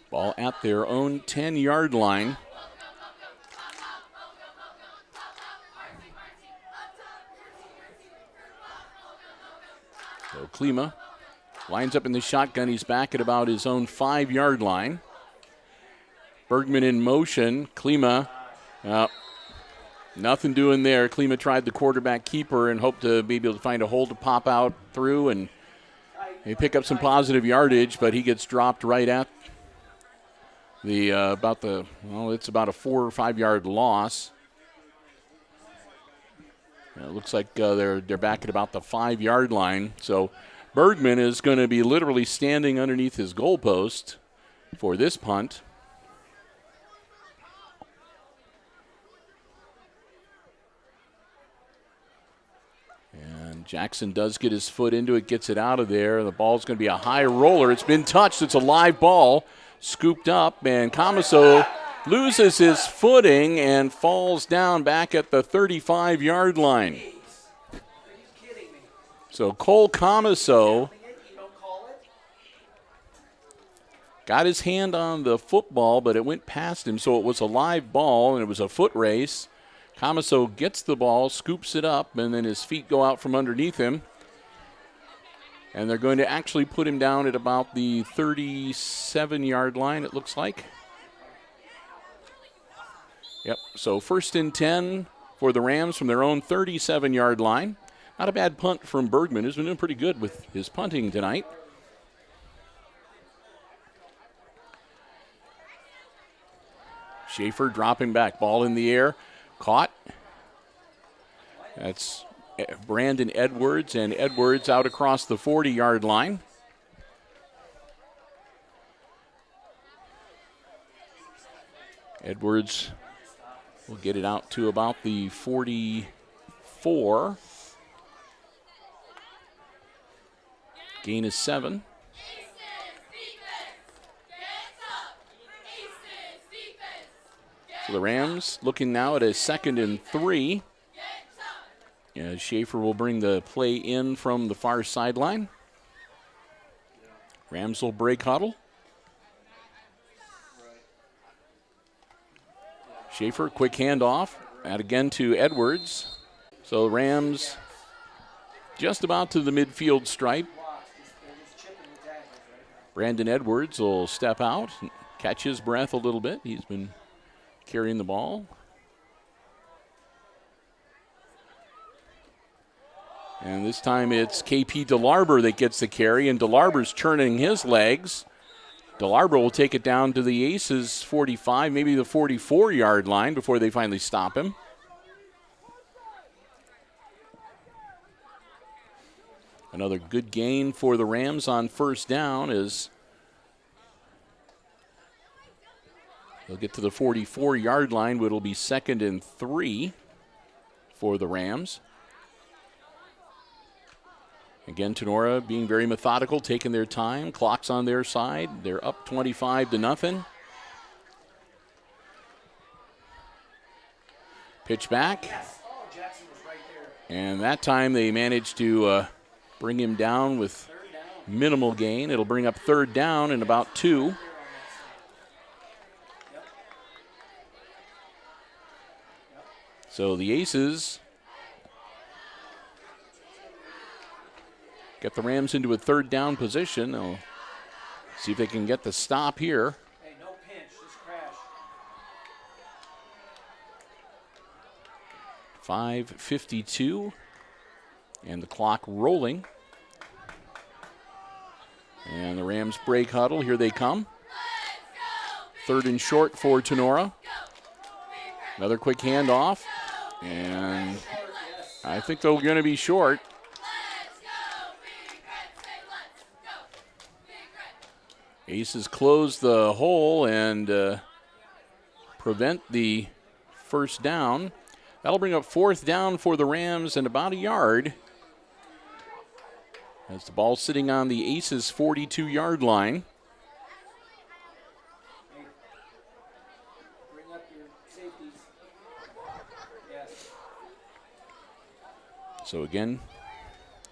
Ball at their own 10-yard line. So Klima lines up in the shotgun. He's back at about his own 5-yard line. Bergman in motion. Klima, nothing doing there. Klima tried the quarterback keeper and hoped to be able to find a hole to pop out through, and they pick up some positive yardage, but he gets dropped right at it's about a 4 or 5 yard loss. It looks like they're back at about the 5-yard line. So Bergman is going to be literally standing underneath his goalpost for this punt. And Jackson does get his foot into it, gets it out of there. The ball's going to be a high roller. It's been touched. It's a live ball. Scooped up, and Comiso loses his footing and falls down back at the 35-yard line. So Cole Comiso got his hand on the football, but it went past him, so it was a live ball, and it was a foot race. Comiso gets the ball, scoops it up, and then his feet go out from underneath him. And they're going to actually put him down at about the 37-yard line, it looks like. Yep, so 1st and 10 for the Rams from their own 37-yard line. Not a bad punt from Bergman, who's been doing pretty good with his punting tonight. Schaefer dropping back, ball in the air, caught. That's Brandon Edwards, and Edwards out across the 40-yard line. Edwards will get it out to about the 44. Gain is 7. So the Rams looking now at a 2nd and 3. Schaefer will bring the play in from the far sideline. Rams will break huddle. Schaefer, quick handoff. And again to Edwards. So Rams just about to the midfield stripe. Brandon Edwards will step out, catch his breath a little bit. He's been carrying the ball. And this time it's KP DeLarber that gets the carry, and DeLarber's churning his legs. DeLarber will take it down to the Aces 45, maybe the 44-yard line before they finally stop him. Another good gain for the Rams on first down as they'll get to the 44-yard line, but it'll be 2nd and 3 for the Rams. Again, Tinora being very methodical, taking their time. Clock's on their side. They're up 25-0. Pitch back. And that time they managed to bring him down with minimal gain. It'll bring up 3rd down and about 2. So the Aces get the Rams into a 3rd down position. They'll see if they can get the stop here. Hey, no pinch, just crash. 5:52, and the clock rolling. And the Rams break huddle. Here they come. 3rd and short for Tinora. Another quick handoff, and I think they're going to be short. Aces close the hole and prevent the first down. That'll bring up 4th down for the Rams and about a yard. As the ball sitting on the Aces 42-yard line. Bring up your safeties. Yes. So again,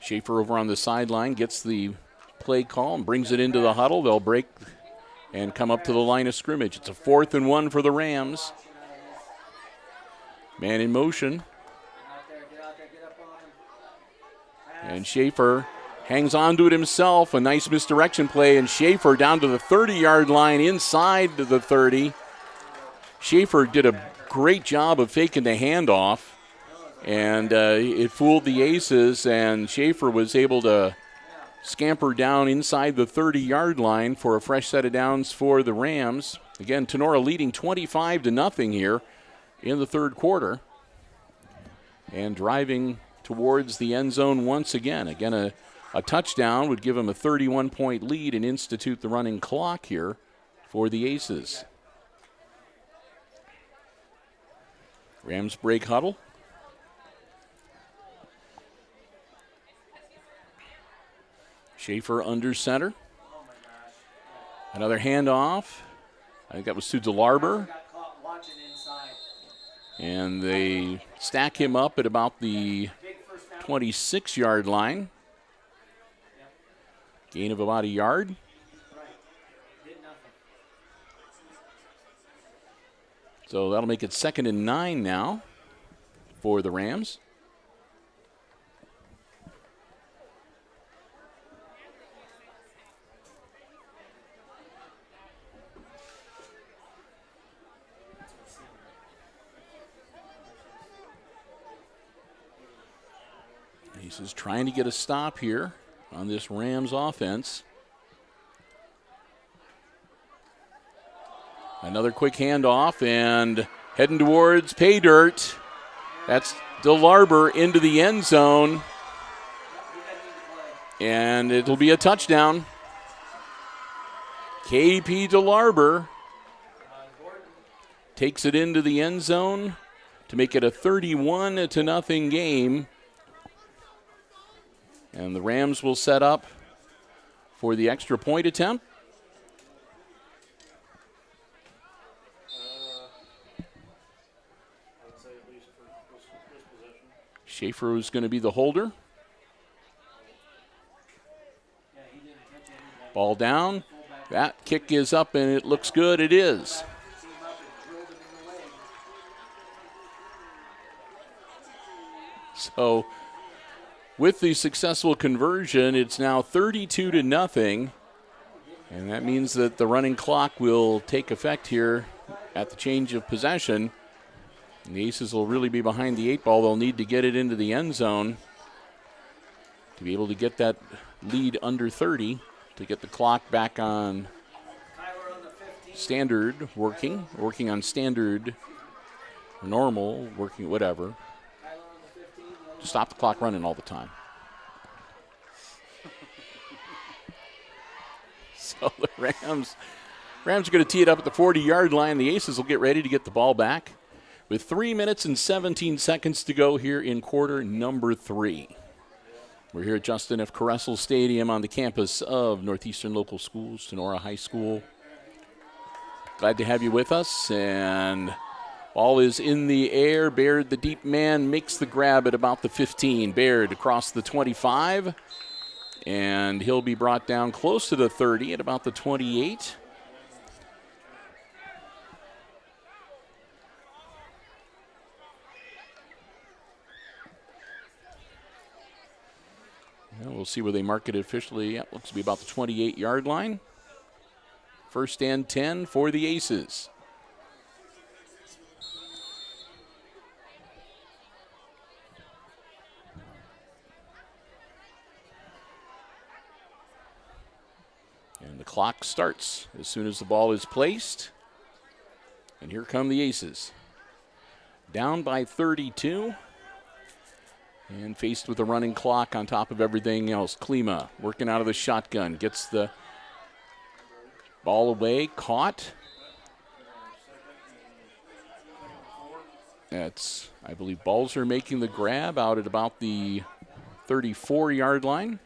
Schaefer over on the sideline gets the play call and brings it into the huddle. They'll break and come up to the line of scrimmage. It's a 4th and 1 for the Rams. Man in motion. And Schaefer hangs on to it himself. A nice misdirection play, and Schaefer down to the 30-yard line inside the 30. Schaefer did a great job of faking the handoff, and it fooled the Aces, and Schaefer was able to scamper down inside the 30-yard line for a fresh set of downs for the Rams. Again, Tinora leading 25-0 here in the 3rd quarter and driving towards the end zone once again. Again, a touchdown would give them a 31-point lead and institute the running clock here for the Aces. Rams break huddle. Schaefer under center. Another handoff. I think that was to DeLarber. And they stack him up at about the 26-yard line. Gain of about a yard. So that'll make it 2nd and 9 now for the Rams. He's trying to get a stop here on this Rams offense. Another quick handoff and heading towards pay dirt. That's DeLarber into the end zone. And it'll be a touchdown. KP DeLarber takes it into the end zone to make it a 31-0 game. And the Rams will set up for the extra point attempt. Schaefer is going to be the holder. Ball down. That kick is up, and it looks good. It is. So with the successful conversion, it's now 32-0. And that means that the running clock will take effect here at the change of possession. And the Aces will really be behind the 8 ball. They'll need to get it into the end zone to be able to get that lead under 30 to get the clock back on standard working on standard, normal, working, whatever. To stop the clock running all the time. So the Rams are going to tee it up at the 40-yard line. The Aces will get ready to get the ball back with 3 minutes and 17 seconds to go here in quarter number 3. We're here at Justin F. Caressel Stadium on the campus of Northeastern Local Schools, Tinora High School. Glad to have you with us. And ball is in the air. Baird, the deep man, makes the grab at about the 15. Baird across the 25. And he'll be brought down close to the 30 at about the 28. Well, we'll see where they mark it officially. Yeah, looks to be about the 28-yard line. First and 10 for the Aces. And the clock starts as soon as the ball is placed. And here come the Aces. Down by 32. And faced with a running clock on top of everything else. Klima working out of the shotgun. Gets the ball away. Caught. That's, I believe, Balzer making the grab out at about the 34-yard line.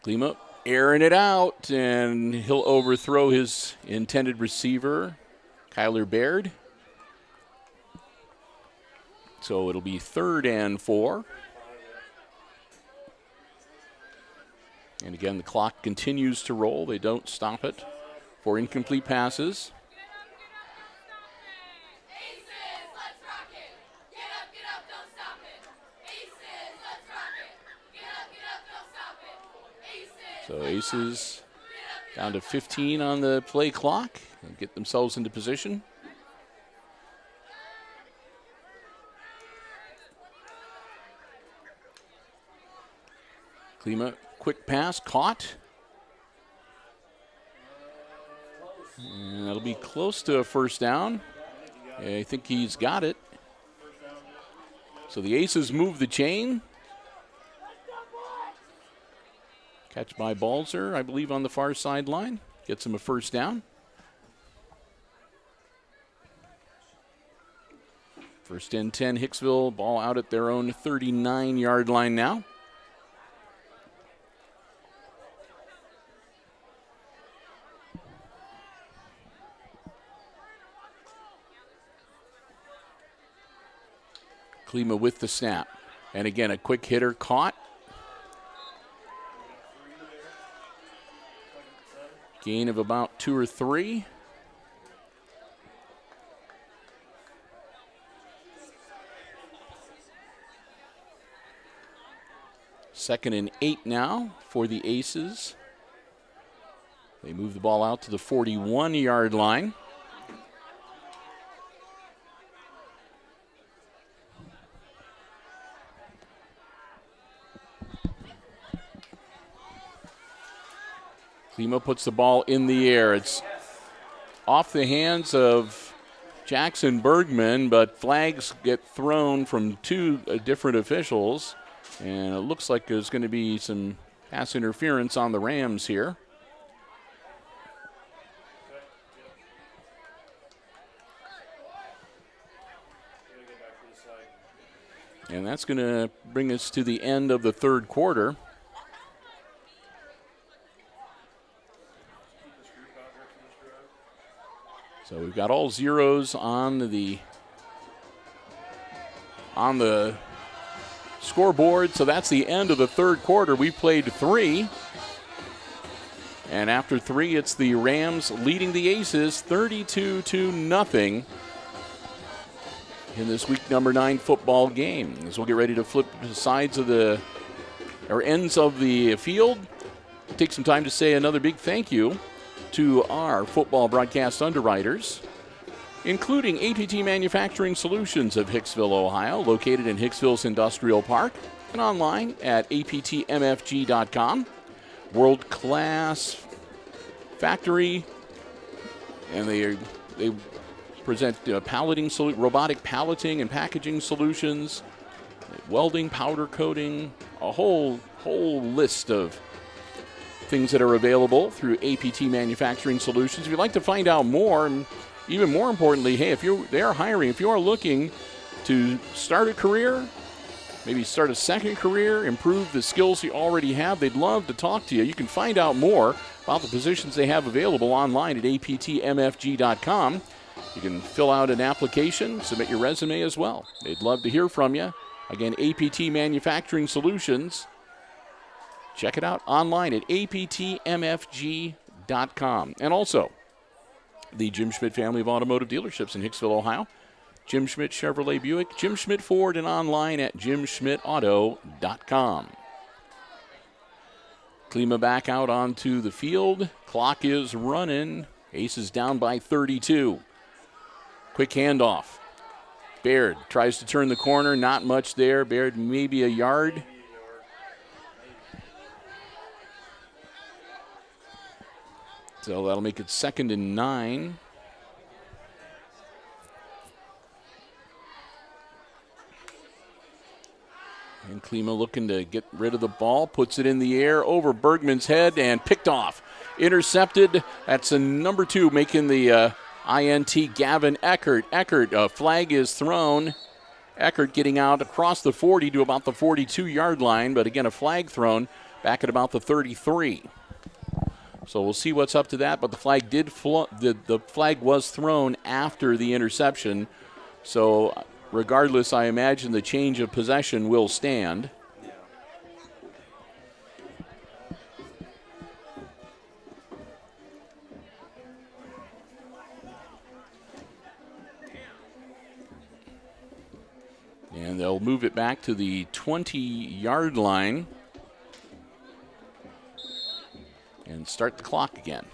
Klima airing it out, and he'll overthrow his intended receiver, Kyler Baird. So it'll be 3rd and 4. And again, the clock continues to roll. They don't stop it for incomplete passes. So Aces down to 15 on the play clock and get themselves into position. Klima, quick pass, caught. And that'll be close to a first down. I think he's got it. So the Aces move the chain. Catch by Balzer, I believe, on the far sideline. Gets him a first down. First and 10, Hicksville, ball out at their own 39-yard line now. Klima with the snap. And again, a quick hitter caught. Gain of about 2 or 3. Second and 8 now for the Aces. They move the ball out to the 41-yard line. Klima puts the ball in the air. It's off the hands of Jackson Bergman, but flags get thrown from 2 different officials, and it looks like there's going to be some pass interference on the Rams here. And that's going to bring us to the end of the third quarter. So we've got all zeros on the scoreboard. So that's the end of the third quarter. We played 3. And after 3, it's the Rams leading the Aces 32-0 in this week number 9 football game. As we'll get ready to flip the sides of ends of the field, take some time to say another big thank you to our football broadcast underwriters, including APT Manufacturing Solutions of Hicksville, Ohio, located in Hicksville's Industrial Park, and online at aptmfg.com. World-class factory, and they present robotic palleting and packaging solutions, welding, powder coating, a whole list of things that are available through APT Manufacturing Solutions. If you'd like to find out more, and even more importantly, hey, they are hiring. If you are looking to start a career, maybe start a second career, improve the skills you already have, they'd love to talk to you. You can find out more about the positions they have available online at aptmfg.com. You can fill out an application, submit your resume as well. They'd love to hear from you. Again, APT Manufacturing Solutions. Check it out online at aptmfg.com. And also, the Jim Schmidt family of automotive dealerships in Hicksville, Ohio. Jim Schmidt Chevrolet Buick, Jim Schmidt Ford, and online at jimschmidtauto.com. Klima back out onto the field. Clock is running. Aces down by 32. Quick handoff. Baird tries to turn the corner. Not much there. Baird maybe a yard. So that'll make it 2nd and 9. And Klima looking to get rid of the ball, puts it in the air over Bergman's head and picked off. Intercepted. That's a number 2 making the INT, Gavin Eckert. Eckert, a flag is thrown. Eckert getting out across the 40 to about the 42-yard line, but again, a flag thrown back at about the 33. So we'll see what's up to that, but the flag the flag was thrown after the interception. So regardless, I imagine the change of possession will stand. And they'll move it back to the 20-yard line and start the clock again.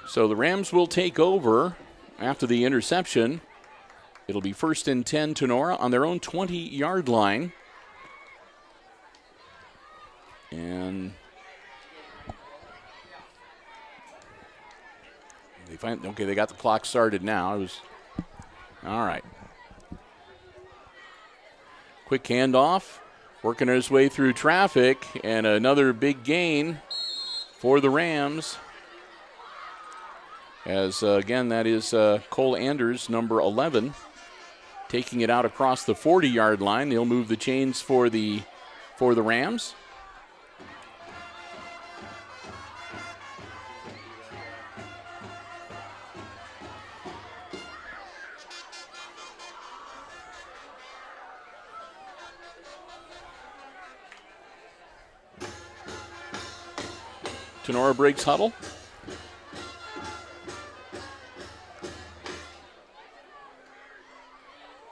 So the Rams will take over after the interception. It'll be 1st and 10 Tinora on their own 20-yard line. And they got the clock started now. All right. Quick handoff, working his way through traffic, and another big gain for the Rams. As, again, that is Cole Anders, number 11, taking it out across the 40-yard line. They'll move the chains for the Rams. Tinora breaks huddle.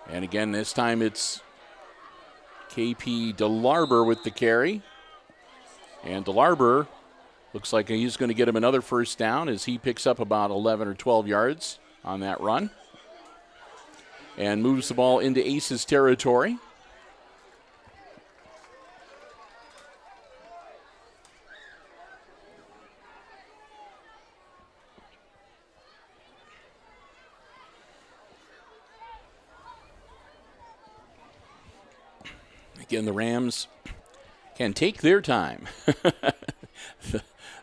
And again, this time it's KP DeLarber with the carry. And DeLarber looks like he's going to get him another first down as he picks up about 11 or 12 yards on that run. And moves the ball into Aces territory. Again, the Rams can take their time.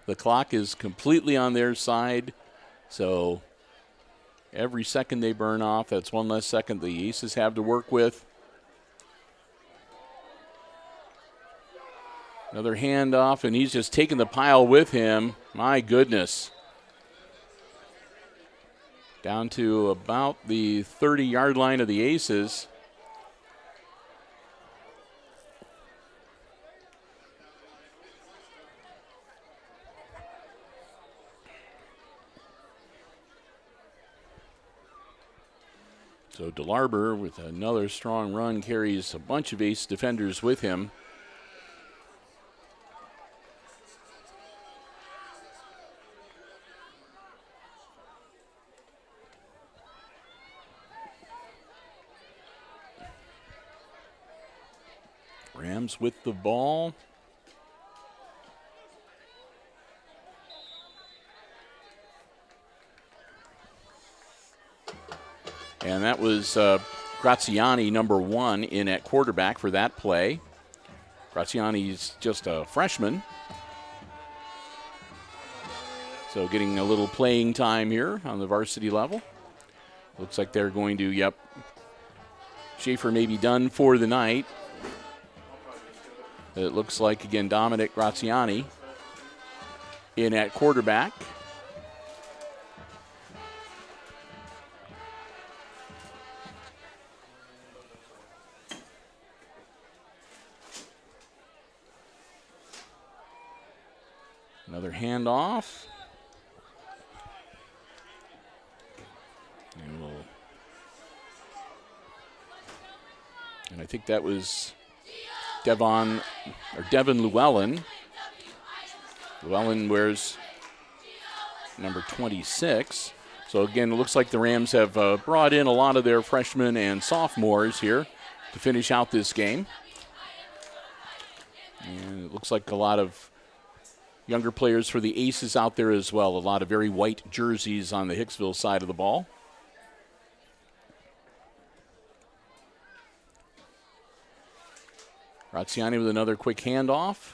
The clock is completely on their side, so Every second they burn off, that's one less second the Aces have to work with. Another handoff, and he's just taking the pile with him. My goodness. Down to about the 30-yard line of the Aces. So DeLarber, with another strong run, carries a bunch of Ace defenders with him. Rams with the ball. And that was Graziani, number 1, in at quarterback for that play. Graziani's just a freshman. So getting a little playing time here on the varsity level. Looks like they're going to, Schaefer may be done for the night. It looks like, again, Dominic Graziani in at quarterback. Another handoff. And I think that was Devin Llewellyn. Llewellyn wears number 26. So again, it looks like the Rams have brought in a lot of their freshmen and sophomores here to finish out this game. And it looks like a lot of younger players for the Aces out there as well. A lot of very white jerseys on the Hicksville side of the ball. Graziani with another quick handoff.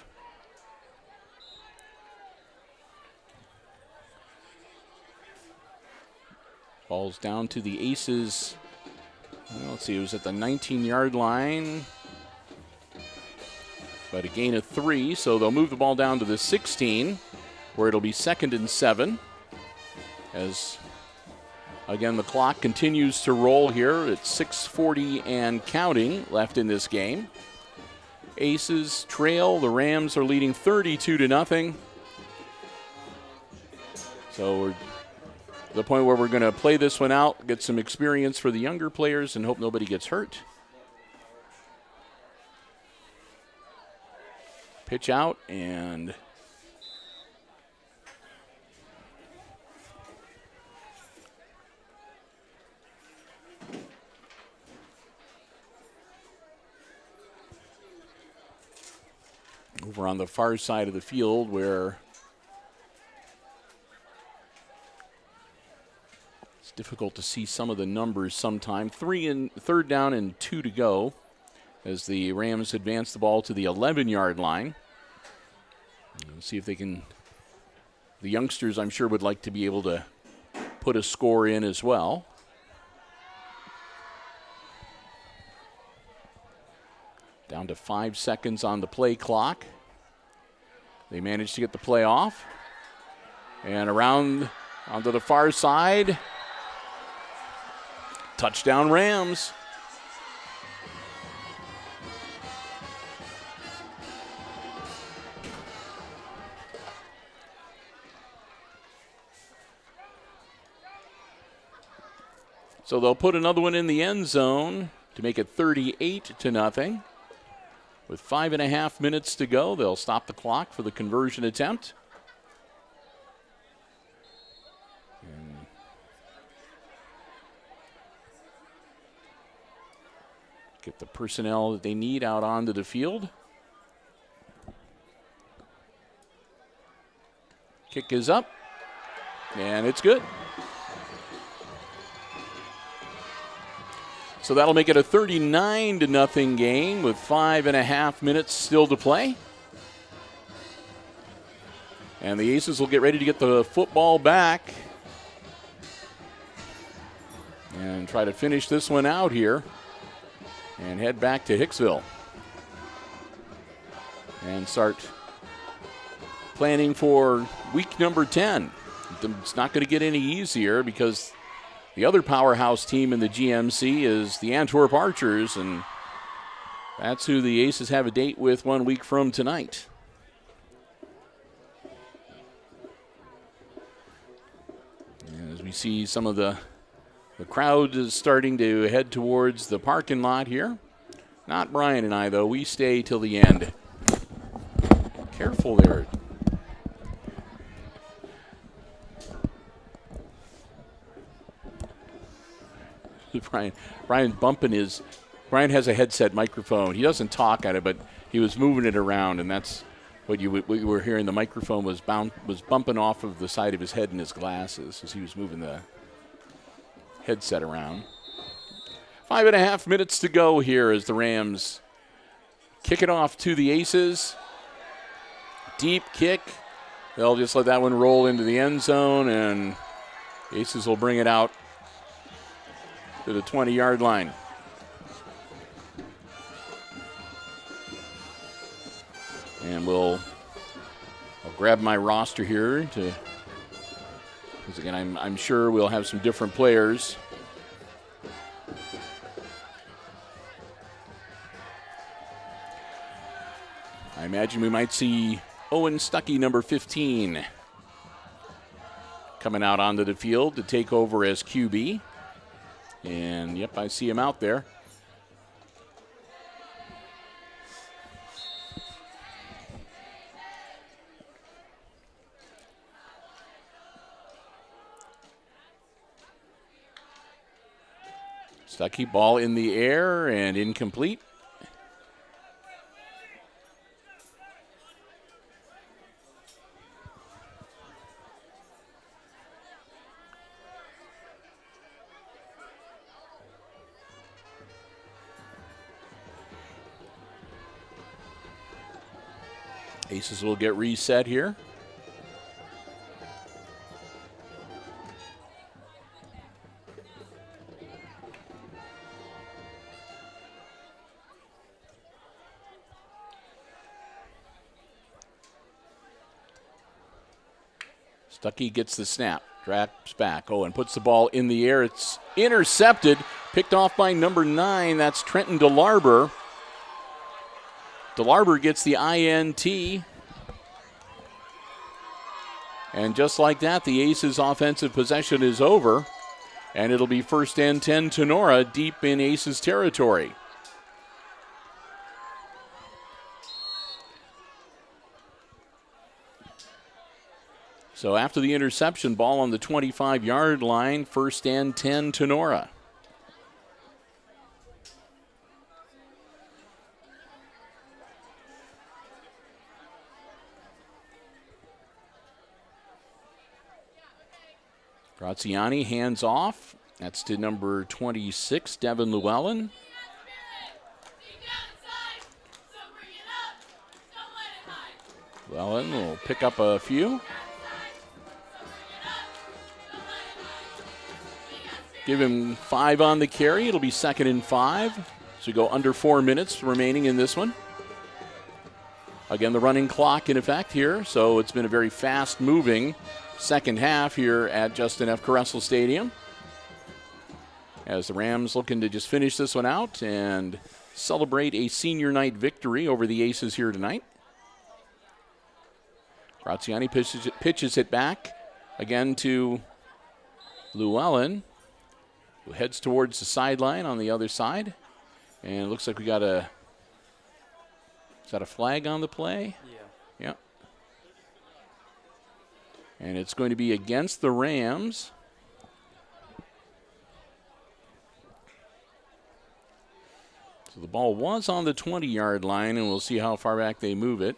Ball's down to the Aces. Let's see, it was at the 19-yard line. But a gain of 3, so they'll move the ball down to the 16, where it'll be 2nd and 7. As, again, the clock continues to roll here. It's 6:40 and counting left in this game. Aces trail. The Rams are leading 32-0. So we're at the point where we're going to play this one out, get some experience for the younger players, and hope nobody gets hurt. Pitch out, and over on the far side of the field where it's difficult to see some of the numbers sometime. 3rd down and 2 to go as the Rams advance the ball to the 11-yard line. Let's see if they can. The youngsters, I'm sure, would like to be able to put a score in as well. Down to 5 seconds on the play clock. They managed to get the play off. And around onto the far side. Touchdown Rams. So they'll put another one in the end zone to make it 38-0. With 5.5 minutes to go, they'll stop the clock for the conversion attempt. And get the personnel that they need out onto the field. Kick is up, and it's good. So that'll make it a 39-0 game with 5.5 minutes still to play. And the Aces will get ready to get the football back. and try to finish this one out here and head back to Hicksville and start planning for week number 10. It's not going to get any easier because the other powerhouse team in the GMC is the Antwerp Archers, and that's who the Aces have a date with 1 week from tonight. And as we see some of the crowd is starting to head towards the parking lot here. Not Brian and I, though. We stay till the end. Careful there. Brian bumping his. Brian has a headset microphone. He doesn't talk at it, but he was moving it around, and that's what you were hearing. The microphone was bumping off of the side of his head and his glasses as he was moving the headset around. 5.5 minutes to go here as the Rams kick it off to the Aces. Deep kick. They'll just let that one roll into the end zone, and Aces will bring it out to the 20-yard line. And I'll grab my roster here because again, I'm sure we'll have some different players. I imagine we might see Owen Stuckey, number 15, coming out onto the field to take over as QB. And, yep, I see him out there. Stuckey, ball in the air and incomplete. Aces will get reset here. Stuckey gets the snap, drops back. Oh, and puts the ball in the air. It's intercepted, picked off by number 9. That's Trenton DeLarber. DeLarber gets the INT. And just like that, the Aces' offensive possession is over. And it'll be 1st and 10 Tinora deep in Aces territory. So after the interception, ball on the 25-yard line, 1st and 10 Tinora. Graziani hands off. That's to number 26, Devin Llewellyn. Llewellyn will pick up a few. Give him 5 on the carry. It'll be 2nd and 5. So we go under 4 minutes remaining in this one. Again, the running clock in effect here. So it's been a very fast-moving second half here at Justin F. Caressel Stadium. As the Rams looking to just finish this one out and celebrate a senior night victory over the Aces here tonight. Graziani pitches it back again to Llewellyn, who heads towards the sideline on the other side. And it looks like we got is that a flag on the play? Yeah. Yep. And it's going to be against the Rams. So the ball was on the 20-yard line, and we'll see how far back they move it.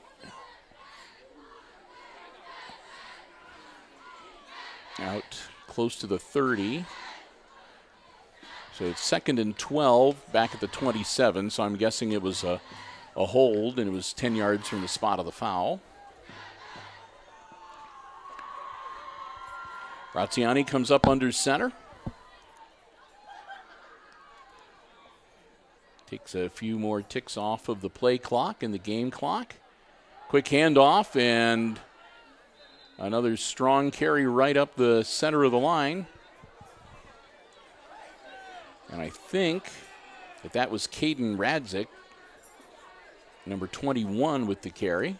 Out close to the 30. So it's 2nd and 12 back at the 27. So I'm guessing it was a hold, and it was 10 yards from the spot of the foul. Graziani comes up under center. Takes a few more ticks off of the play clock and the game clock. Quick handoff and another strong carry right up the center of the line. And I think that was Caden Radzik, number 21 with the carry.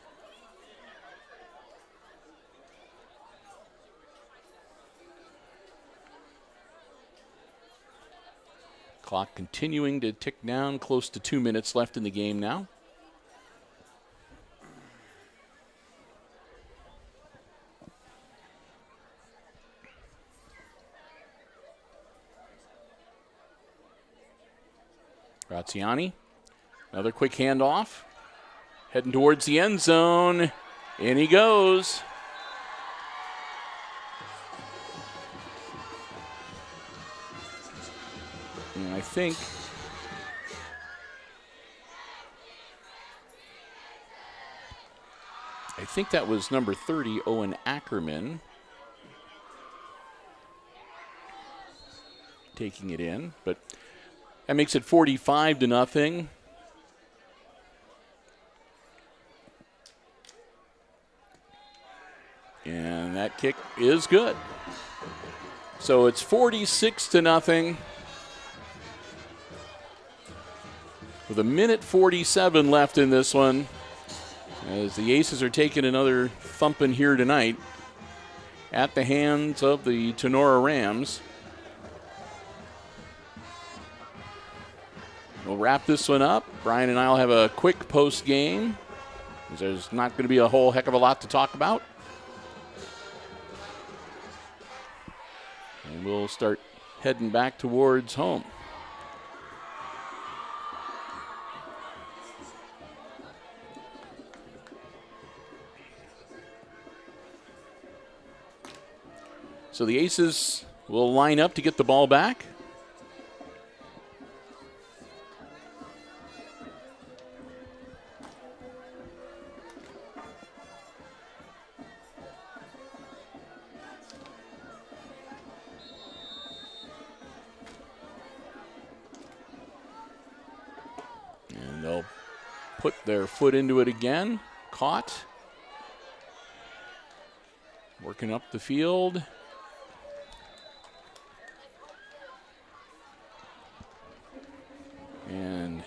Clock continuing to tick down, close to 2 minutes left in the game now. Graziani, another quick handoff, heading towards the end zone. In he goes. And I think that was number 30, Owen Ackerman, taking it in, but that makes it 45-0. And that kick is good. So it's 46-0. With 1:47 left in this one, as the Aces are taking another thumping here tonight at the hands of the Tinora Rams. We'll wrap this one up. Brian and I will have a quick post game, because there's not going to be a whole heck of a lot to talk about. And we'll start heading back towards home. So the Aces will line up to get the ball back. And they'll put their foot into it again. Caught. Working up the field. And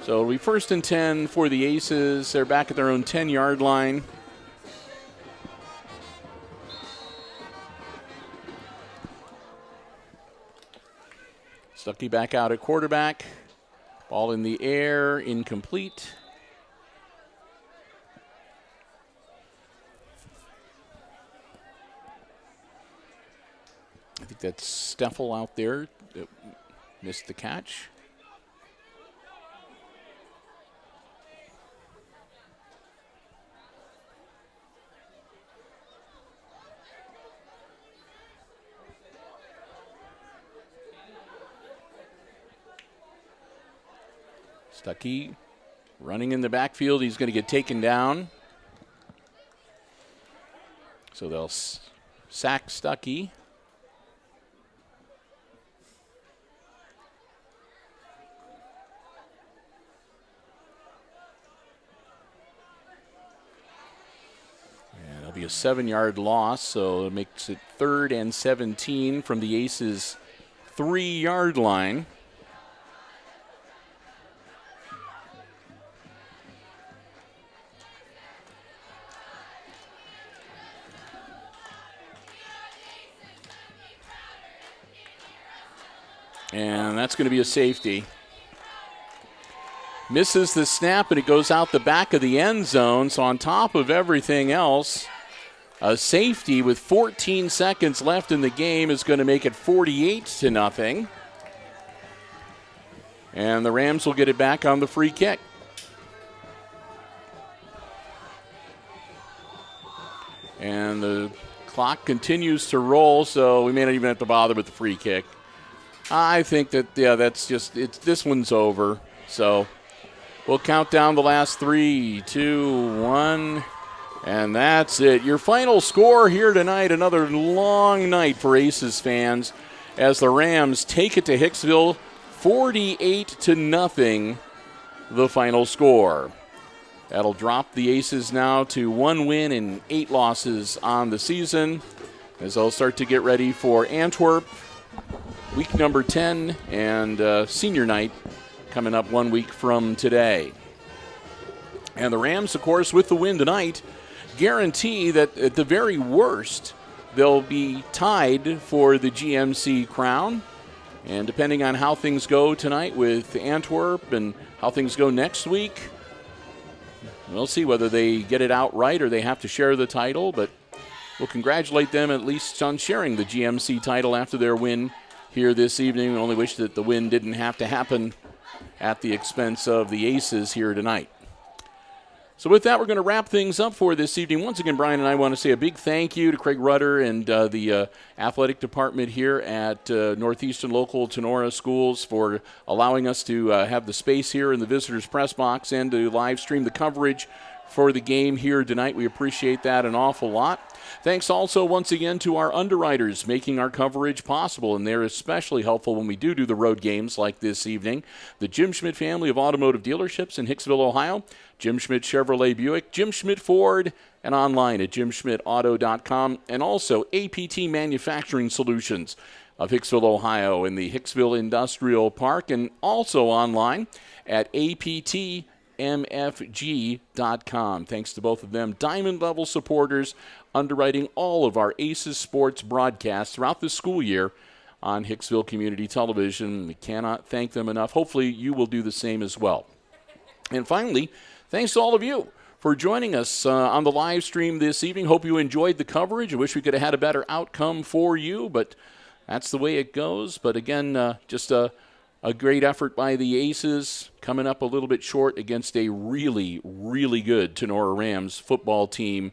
so it'll be 1st and 10 for the Aces. They're back at their own 10-yard line. Stuckey back out at quarterback. Ball in the air, incomplete. I think that's Steffel out there that missed the catch. Stuckey running in the backfield. He's going to get taken down. So they'll sack Stuckey. And it'll be a 7-yard loss, so it makes it 3rd and 17 from the Aces' 3-yard line. And that's going to be a safety. Misses the snap, and it goes out the back of the end zone. So on top of everything else, a safety with 14 seconds left in the game is going to make it 48-0. And the Rams will get it back on the free kick. And the clock continues to roll, so we may not even have to bother with the free kick. I think that, yeah, that's just, this one's over. So We'll count down the last 3, 2, 1, and that's it. Your final score here tonight, another long night for Aces fans as the Rams take it to Hicksville, 48-0, the final score. That'll drop the Aces now to 1 win and 8 losses on the season as they'll start to get ready for Antwerp, week number 10, and senior night coming up 1 week from today. And the Rams, of course, with the win tonight, guarantee that at the very worst, they'll be tied for the GMC crown. And depending on how things go tonight with Antwerp and how things go next week, we'll see whether they get it outright or they have to share the title. But we'll congratulate them at least on sharing the GMC title after their win here this evening. We only wish that the win didn't have to happen at the expense of the Aces here tonight. So with that, we're going to wrap things up for this evening. Once again, Brian and I want to say a big thank you to Craig Rudder and the athletic department here at Northeastern Local Tinora Schools for allowing us to have the space here in the visitors' press box and to live stream the coverage for the game here tonight. We appreciate that an awful lot. Thanks also once again to our underwriters making our coverage possible, and they're especially helpful when we do the road games like this evening. The Jim Schmidt family of automotive dealerships in Hicksville, Ohio, Jim Schmidt Chevrolet Buick, Jim Schmidt Ford, and online at jimschmidtauto.com, and also APT Manufacturing Solutions of Hicksville, Ohio, in the Hicksville Industrial Park, and also online at aptmfg.com. Thanks to both of them, diamond-level supporters underwriting all of our Aces Sports broadcasts throughout the school year on Hicksville Community Television. We cannot thank them enough. Hopefully you will do the same as well. And finally, thanks to all of you for joining us on the live stream this evening. Hope you enjoyed the coverage. I wish we could have had a better outcome for you, but that's the way it goes. But again, just a great effort by the Aces, coming up a little bit short against a really, really good Tinora Rams football team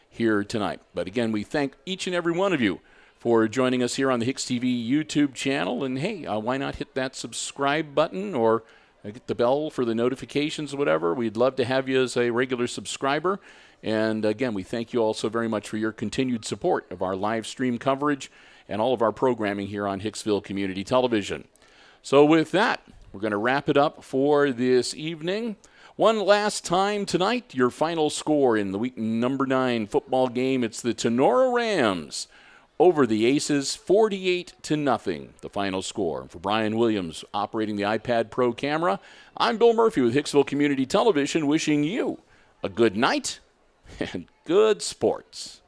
here tonight. But again, we thank each and every one of you for joining us here on the HIX-TV YouTube channel. And hey, why not hit that subscribe button or get the bell for the notifications or whatever. We'd love to have you as a regular subscriber. And again, we thank you also very much for your continued support of our live stream coverage and all of our programming here on Hicksville Community Television. So with that, we're going to wrap it up for this evening. One last time tonight, your final score in the week number 9 football game. It's the Tinora Rams over the Aces, 48-0, the final score. For Brian Williams operating the iPad Pro camera, I'm Bill Murphy with Hicksville Community Television, wishing you a good night and good sports.